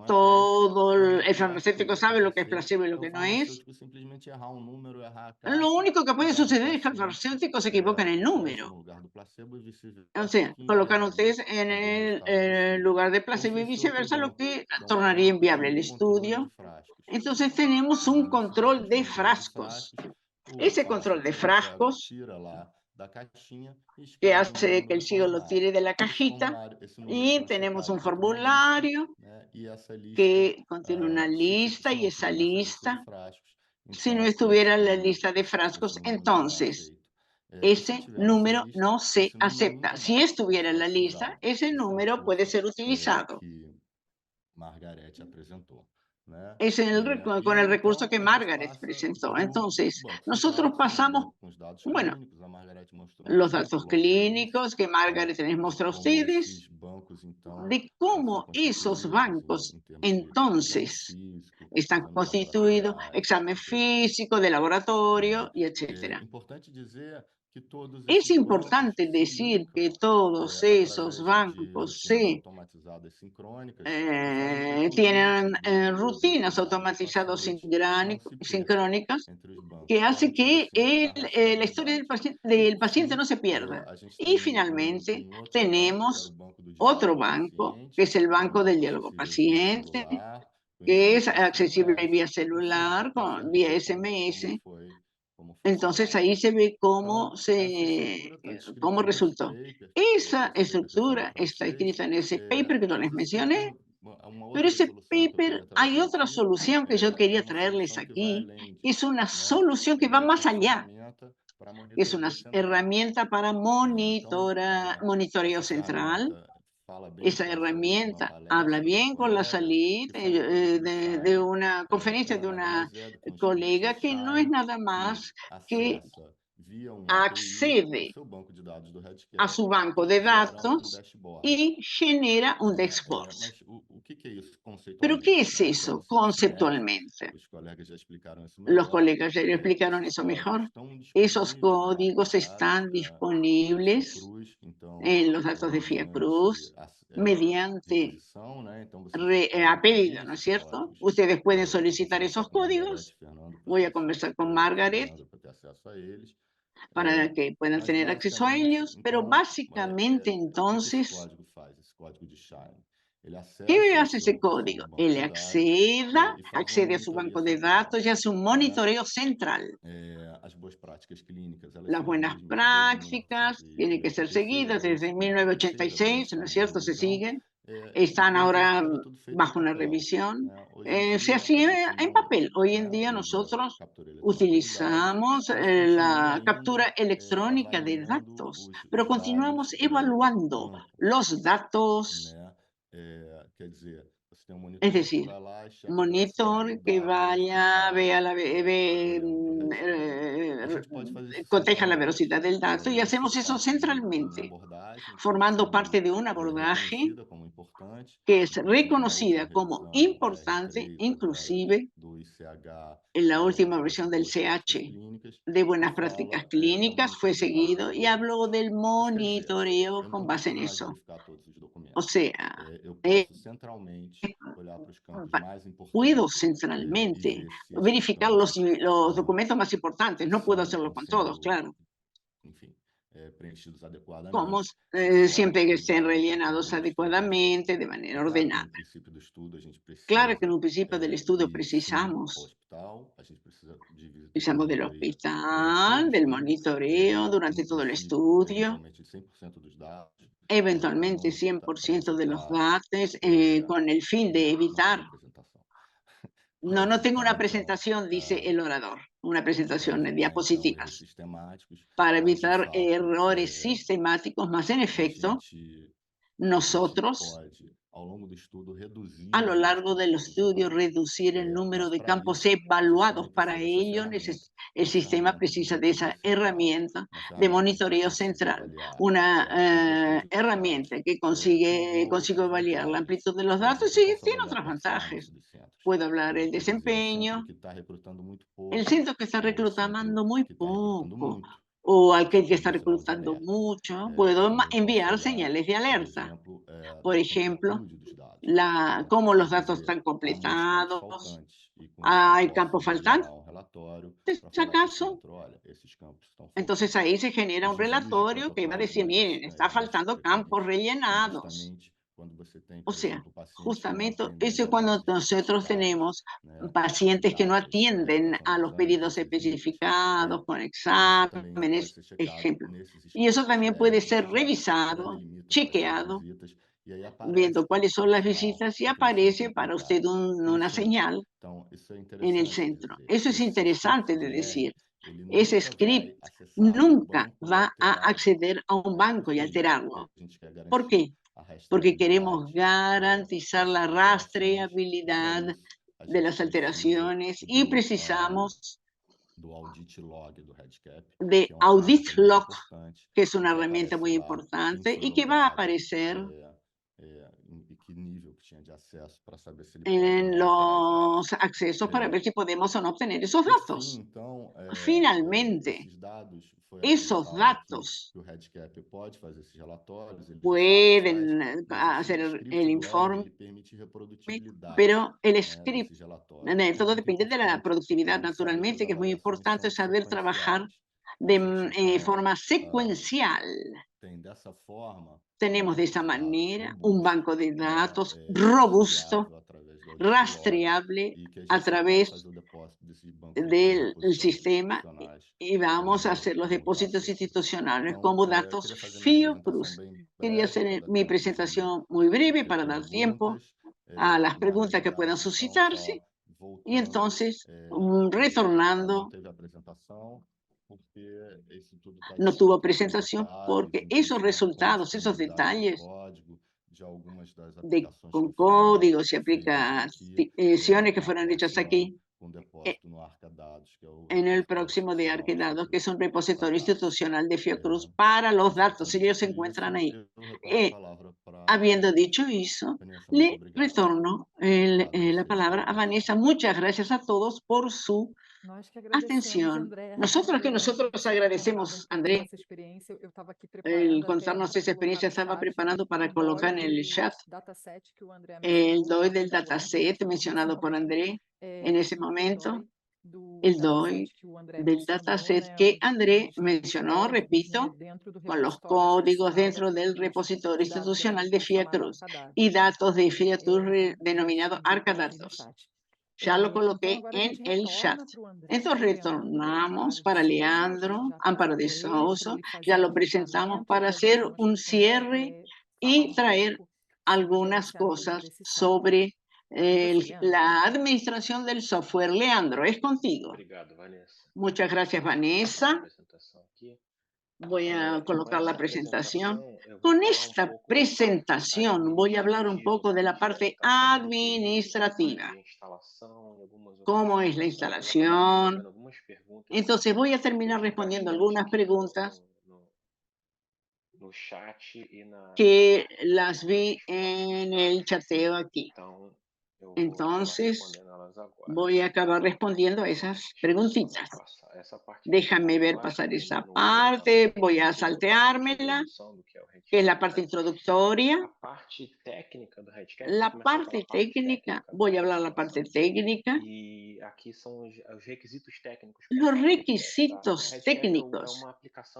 Todo el farmacéutico sabe lo que es placebo y lo que no es. Lo único que puede suceder es que el farmacéutico se equivoca en el número. O sea, colocan ustedes en el lugar de placebo y viceversa, lo que tornaría inviable el estudio. Entonces tenemos un control de frascos. Ese control de frascos que hace que el ciego lo tire de la cajita, y tenemos un formulario que contiene una lista, y esa lista, si no estuviera la lista de frascos, entonces ese número no se acepta. Si estuviera en la lista, ese número puede ser utilizado. Es con el recurso que Margaret presentó. Entonces, nosotros pasamos, bueno, los datos clínicos que Margaret les mostró a ustedes, de cómo esos bancos entonces están constituidos, examen físico, de laboratorio, y etcétera. Es importante decir que todos esos bancos tienen rutinas automatizadas sincrónicas que hace que la historia del paciente no se pierda. Y finalmente tenemos otro banco, que es el banco del diálogo paciente, que es accesible vía celular, vía SMS. Entonces ahí se ve cómo resultó. Esa estructura está escrita en ese paper que no les mencioné, pero ese paper, hay otra solución que yo quería traerles aquí, es una solución que va más allá. Es una herramienta para monitoreo central. Esa herramienta habla bien con la salida de una conferencia de una colega que no es nada más que accede a su banco de datos y genera un dashboard. ¿Pero qué es eso conceptualmente? Los colegas ya le explicaron eso mejor. Esos códigos están disponibles en los datos de Fiacruz mediante a pedido, ¿no es cierto? Ustedes pueden solicitar esos códigos. Voy a conversar con Margaret para que puedan tener acceso a ellos, pero básicamente entonces, ¿qué hace ese código? Él accede a su banco de datos y hace un monitoreo central. Las buenas prácticas tienen que ser seguidas desde 1986, ¿no es cierto? Se siguen. Están ahora bajo una revisión. Se hacía en papel. Hoy en día nosotros utilizamos la captura electrónica de datos, pero continuamos evaluando los datos. Es decir, monitor que vaya, coteja la velocidad del dato y hacemos eso centralmente, formando parte de un abordaje que es reconocida como importante, inclusive en la última versión del CH de buenas prácticas clínicas fue seguido y habló del monitoreo con base en eso. O sea, puedo centralmente verificar los documentos más importantes. No puedo hacerlo con todos, claro. Como siempre que estén rellenados adecuadamente, de manera ordenada. Claro que en un principio del estudio precisamos del hospital, del monitoreo durante todo el estudio, eventualmente 100% de los datos, con el fin de evitar. No tengo una presentación, dice el orador, una presentación de diapositivas, para evitar errores sistemáticos, más en efecto, nosotros, a lo largo del estudio, reducir el número de campos evaluados. Para ello, el sistema precisa de esa herramienta de monitoreo central, una herramienta que consigue evaluar la amplitud de los datos y tiene otros ventajas. Puedo hablar del desempeño, el centro que está reclutando muy poco, o aquel que está reclutando mucho, puedo enviar señales de alerta. Por ejemplo, cómo los datos están completados, hay campo faltante, ¿acaso? Entonces ahí se genera un relatorio que va a decir, miren, está faltando campos rellenados. O sea, justamente eso es cuando nosotros tenemos pacientes que no atienden a los pedidos especificados con exámenes, ejemplo. Y eso también puede ser revisado, chequeado, viendo cuáles son las visitas y aparece para usted una señal en el centro. Eso es interesante de decir. Ese script nunca va a acceder a un banco y alterarlo. ¿Por qué? Porque queremos garantizar la rastreabilidad de las alteraciones y precisamos de Audit Log, que es una herramienta muy importante y que va a aparecer en los accesos para ver si podemos o no obtener esos datos. Finalmente, esos datos pueden hacer el informe, pero el script, todo depende de la productividad, naturalmente, que es muy importante saber trabajar de forma secuencial. Tenemos de esa manera un banco de datos robusto, rastreable a través del sistema y vamos a hacer los depósitos institucionales como datos Fiocruz. Quería hacer mi presentación muy breve para dar tiempo a las preguntas que puedan suscitarse y entonces retornando. No tuvo presentación porque esos resultados, esos detalles con códigos y aplicaciones que fueron hechas aquí en el próximo de Arquidados, que es un repositorio institucional de Fiocruz para los datos. Ellos se encuentran ahí. Habiendo dicho eso, le retorno la palabra a Vanessa. Muchas gracias a todos por su atención. Nosotros agradecemos, André, el contarnos esa experiencia. Estaba preparando para colocar en el chat el DOI del dataset mencionado por André en ese momento. El DOI del dataset que André mencionó, repito, con los códigos dentro del repositorio institucional de Fiocruz y datos de Fiocruz denominado Arcadatos. Ya lo coloqué en el chat. Entonces retornamos para Leandro, Amparo de Sousa, ya lo presentamos para hacer un cierre y traer algunas cosas sobre la administración del software. Leandro, es contigo. Muchas gracias, Vanessa. Voy a colocar la presentación. Con esta presentación voy a hablar un poco de la parte administrativa. ¿Cómo es la instalación? Entonces voy a terminar respondiendo algunas preguntas que las vi en el chateo aquí. Entonces, voy a acabar respondiendo a esas preguntitas. Déjame ver pasar esa parte, voy a salteármela, que es la parte introductoria. La parte técnica, voy a hablar de la parte técnica. Los requisitos técnicos.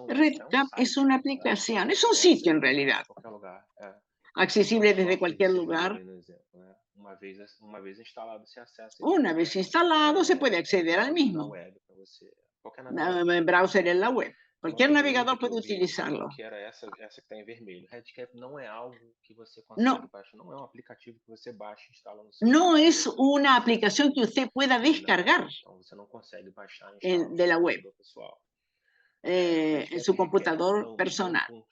REDCap es una aplicación, es un sitio en realidad, accesible desde cualquier lugar. Una vez instalado, se puede acceder al mismo. Browser en la web. Cualquier navegador puede utilizarlo. No es una aplicación que usted pueda descargar de la web en su computador personal.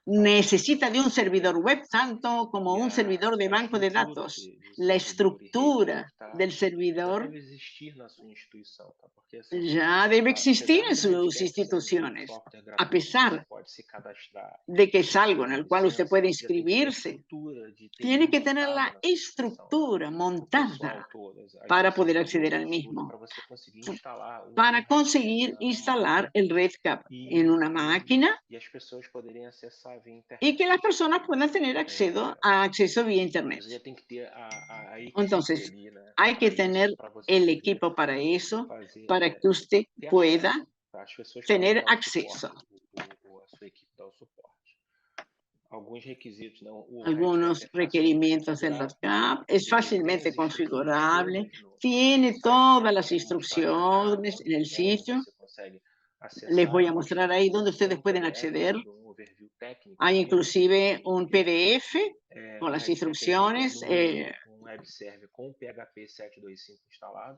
Necesita de un servidor web tanto como un servidor de banco de datos. La estructura del servidor ya debe existir en sus instituciones, a pesar de que es algo en el cual usted puede inscribirse. Tiene que tener la estructura montada para poder acceder al mismo, para conseguir instalar el REDCap en una máquina y que las personas puedan tener acceso vía Internet. Entonces, hay que tener el equipo para eso, para que usted pueda tener acceso. Algunos requerimientos del REDCap, es fácilmente configurable, tiene todas las instrucciones en el sitio. Les voy a mostrar ahí donde ustedes pueden acceder. Hay inclusive un PDF con las instrucciones.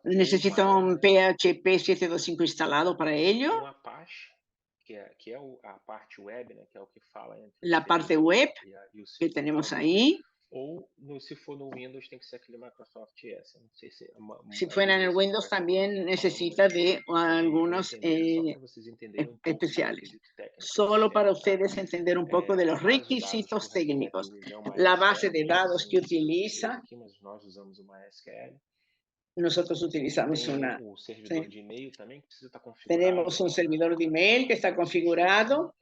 Necesita un PHP 725 instalado para ello. que é a parte web, né, que é o que fala entre La parte web e o que tenemos servidor. ahí. Ou se for no Windows tem que ser aquele Microsoft S. Não sei se Si fuera en el Windows también necesita de algunos especiales. Solo para ustedes entender un poco de los requisitos técnicos. La base de datos que utiliza, nosotros utilizamos una. Tenemos un servidor de email que está configurado.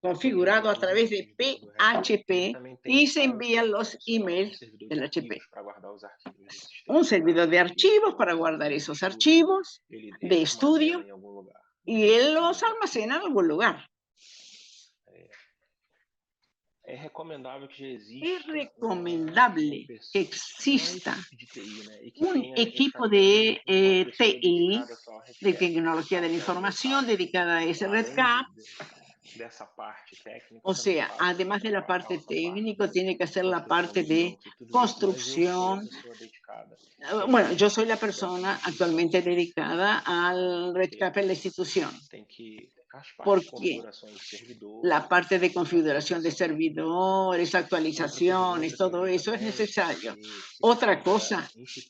Configurado a través de PHP y se envían los emails del HP. Un servidor de archivos para guardar esos archivos de estudio y él los almacena en algún lugar. Es recomendable que exista un equipo de TI, de tecnología de la información, dedicada a ese RedCap. O sea, además de la parte técnica, tiene que hacer la parte de construcción. Bueno, yo soy la persona actualmente dedicada al RedCap en la institución, porque la parte de configuración de servidores, actualizaciones, todo eso es necesario. Otra cosa es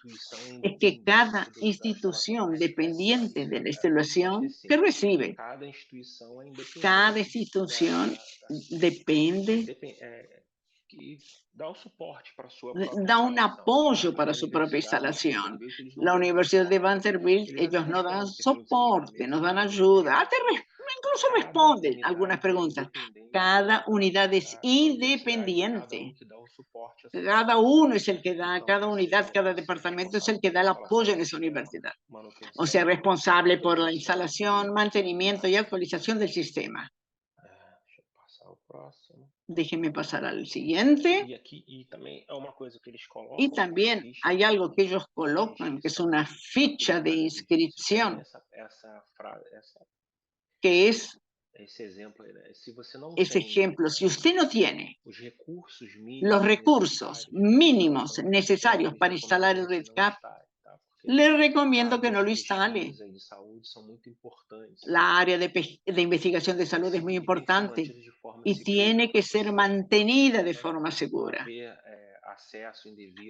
que cada institución dependiente de la instalación que recibe, cada institución depende, da un apoyo para su propia instalación. La Universidad de Vanderbilt, ellos no dan soporte, nos dan ayuda, incluso responden algunas preguntas. Cada unidad es independiente. Cada uno es el que da, cada unidad, cada departamento es el que da el apoyo en esa universidad. O sea, responsable por la instalación, mantenimiento y actualización del sistema. Déjenme pasar al siguiente. Y también hay algo que ellos colocan, que es una ficha de inscripción, que es ese ejemplo. Si usted no tiene los recursos mínimos necesarios para instalar el RedCap, le recomiendo que no lo instale. La área de investigación de salud es muy importante y tiene que ser mantenida de forma segura,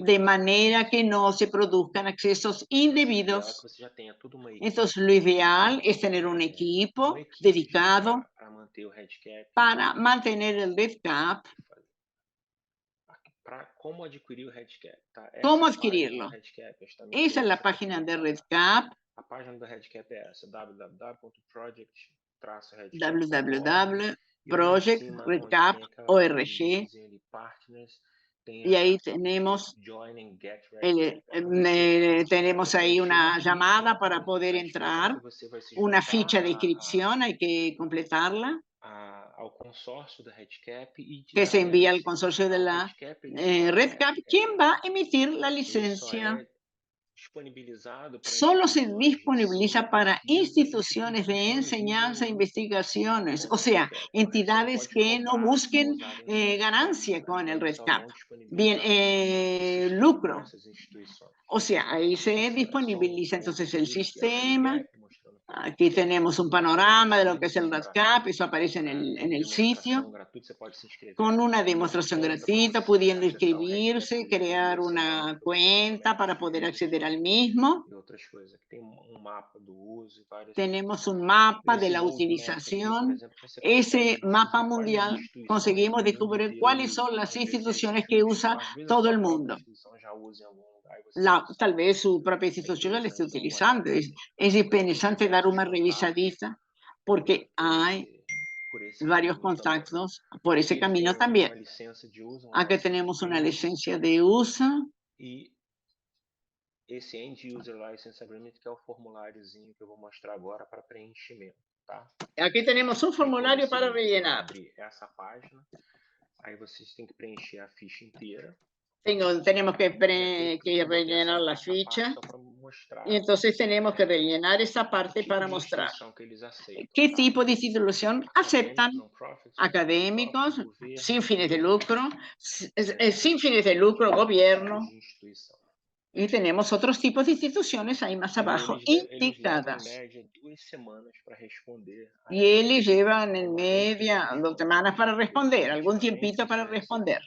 de manera que no se produzcan accesos indebidos. Entonces, lo ideal es tener un equipo dedicado para mantener el RedCap. ¿Cómo adquirirlo? Esa es la página de RedCap. La página do RedCap é essa, www.projectredcap.org. Y ahí tenemos, tenemos ahí una llamada para poder entrar, una ficha de inscripción, hay que completarla, que se envía al consorcio de la RedCap, ¿quién va a emitir la licencia? Solo se disponibiliza para instituciones de enseñanza e investigaciones, o sea, entidades que no busquen ganancia con el RedCap, bien, lucro. O sea, ahí se disponibiliza entonces el sistema. Aquí tenemos un panorama de lo que es el RedCap, eso aparece en el sitio, con una demostración gratuita, pudiendo inscribirse, crear una cuenta para poder acceder al mismo. Tenemos un mapa de la utilización. Ese mapa mundial conseguimos descubrir cuáles son las instituciones que usa todo el mundo. Tal vez su propia institución la esté utilizando. Es interesante dar una revisadita porque hay varios contactos por ese camino también. Aquí tenemos una licencia de uso. Y esse End User License Agreement, que é o formuláriozinho que eu vou mostrar agora para preenchimento, tá? Aquí tenemos un formulario para rellenar. Essa página, aí vocês têm que preencher a ficha inteira. Tenemos que rellenar la ficha y entonces tenemos que rellenar esa parte para mostrar qué tipo de institución aceptan: académicos, sin fines de lucro, gobierno. Y tenemos otros tipos de instituciones ahí más abajo, Eles levam em indicadas. média 2 semanas para responder a Y ellos llevan en media 2 semanas para responder, Basicamente, algún a gente tiempito para acessa responder.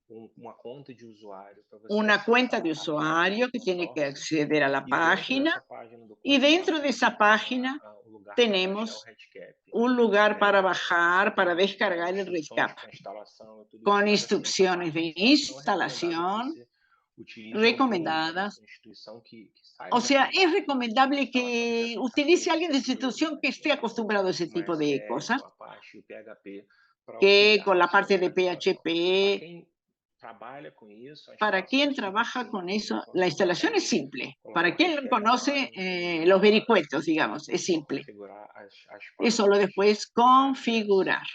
uma conta de usuário para você Una cuenta acessar de a usuario que tiene que acceder a la e dentro página, dessa página do y dentro de contato esa página o lugar para baixar o tenemos RedCap. un lugar para bajar, para Com descargar el instruções RedCap, para instalação e tudo con isso. Mas, assim, a instrucciones parte de de instalação é recomendável que instalación você utilize alguém da recomendadas. sua instituição que saiba O sea, dessa es parte, né? recomendable Instalação de que utilice a alguien de aplicativos, institución que esté acostumbrado a ese tipo de MySQL, cosas, o Apache e o PHP para que con auxiliar la a parte sua de instalação. Para PHP. quem trabalha com isso, a Para instalação é quien super trabaja con simples, eso, é só la você instalación es simple. colocar o Para quien RedCap lá conoce e los vericuetos, digamos, es simple. configurar as Es partes solo después de acesso. configurar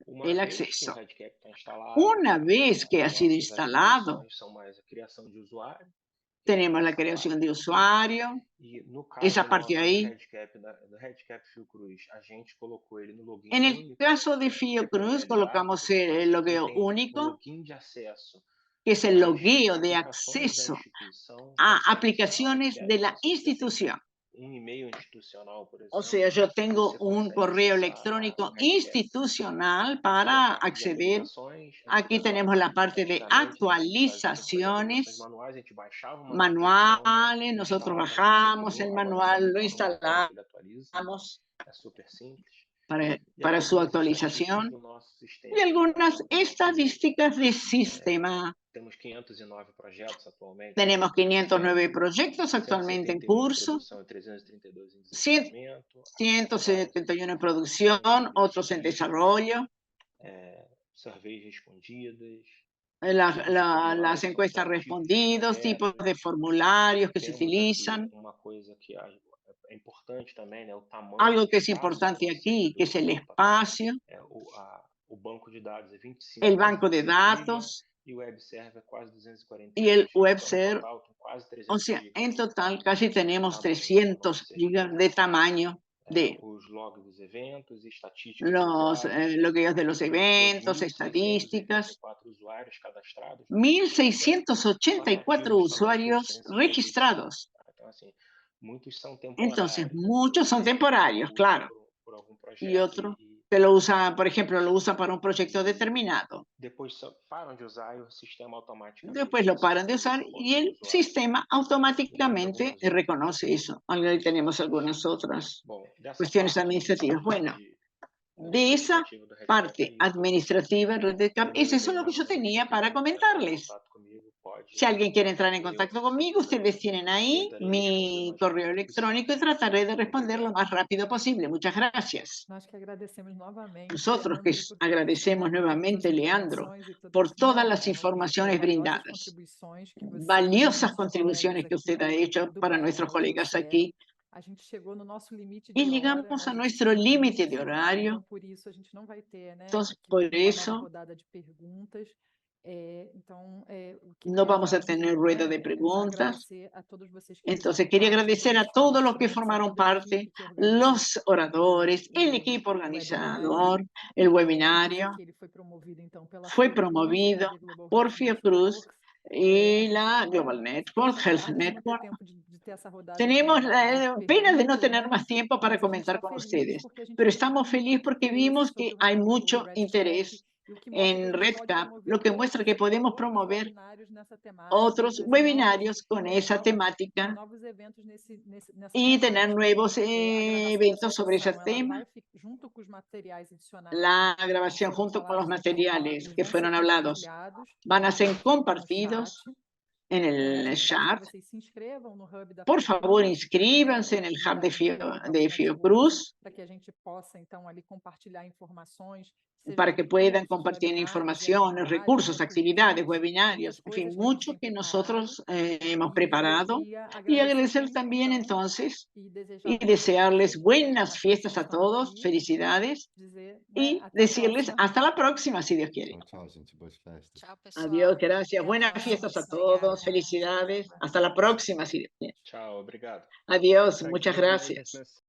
Uma el vez que o acceso. RedCap está instalado, Una vez que ha sido nossas instalado, atribuições são mais a criação de usuário, tenemos la essa creación parte de aqui. usuario, E no esa caso parte nosso ahí. do RedCap Fiocruz, a gente colocou ele no login En el único, caso de que é pelo Fiocruz, LDAP, colocamos porque se el você logueo tem um único, login de acesso que es el às logueo de aplicações da acceso instituição, a consegue acionar o aplicaciones RedCap. de la Então, se você tem institución. um e-mail institucional, por O exemplo, sea, yo tengo você un consegue correo acessar o electrónico RedCap. institucional Aqui a para parte de acceder. atualizações, Aquí tenemos la parte de antigamente, né, a gente fazia atualizações actualizaciones manuais, a gente baixava o manual de atualização, manuales. Nosotros instalava no bajamos el servidor, agora é só manual, lo botar no botão que instalamos ele atualiza, é super simples. E para su algumas estatísticas actualización. do nosso Y sistema. algunas Do nosso, estadísticas de sistema. temos 509 projetos atualmente. Tenemos 509 proyectos actualmente en 171 em curso, produção e 332 em desenvolvimento. 171 en producción, otros en desarrollo. Surveys respondidas. Las encuestas respondidos, tipos de formularios que se utilizan. Uma coisa que é importante também, né, o tamanho. Algo que es importante aquí, que es el espacio. O banco de dados é 25 el banco de datos e o web server quase 240. y el web server. Total, quase 300 O sea, gigas. en total casi tenemos Tamanho 300 gigas de tamaño de os logs dos eventos, estatísticas los logueos de los eventos, estadísticas. 1.684 usuarios registrados. Então, assim, muitos são temporários. Entonces, muchos son temporarios, claro. Por algum projeto, Y otro que lo usa, por ejemplo, lo usa para un proyecto determinado. Depois param de usar y el sistema automáticamente. Después lo paran de usar y el sistema automáticamente reconoce eso. Ahí tenemos algunas otras cuestiones administrativas. Bueno, de esa parte administrativa, RedCap, es eso lo que yo tenía para comentarles. Si alguien quiere entrar en contacto conmigo, ustedes tienen ahí mi correo electrónico y trataré de responder lo más rápido posible. Muchas gracias. Nosotros que agradecemos nuevamente, Leandro, por todas las informaciones brindadas, valiosas contribuciones que usted ha hecho para nuestros colegas aquí. Y llegamos a nuestro límite de horario. Entonces, por eso no vamos a tener rueda de preguntas. Entonces, quería agradecer a todos los que formaron parte, los oradores, el equipo organizador, el webinario. Fue promovido por Fiocruz y la Global Network, Health Network. Tenemos la pena de no tener más tiempo para comentar con ustedes, pero estamos felices porque vimos que hay mucho interés en RedCap, lo que muestra que podemos promover otros webinarios con esa temática y tener nuevos eventos sobre ese tema. La grabación junto con los materiales que fueron hablados van a ser compartidos en el chat. Por favor, inscríbanse en el hub de Fiocruz para que puedan compartir informaciones, recursos, actividades, webinarios, en fin, mucho que nosotros hemos preparado. Y agradecer también entonces y desearles buenas fiestas a todos, felicidades, y decirles hasta la próxima, si Dios quiere. Tchau, pessoal. Adiós, gracias. Buenas Até a fiestas a próxima. todos, felicidades. Hasta la próxima, si Dios quiere. Tchau, obrigado. Adiós, muchas gracias.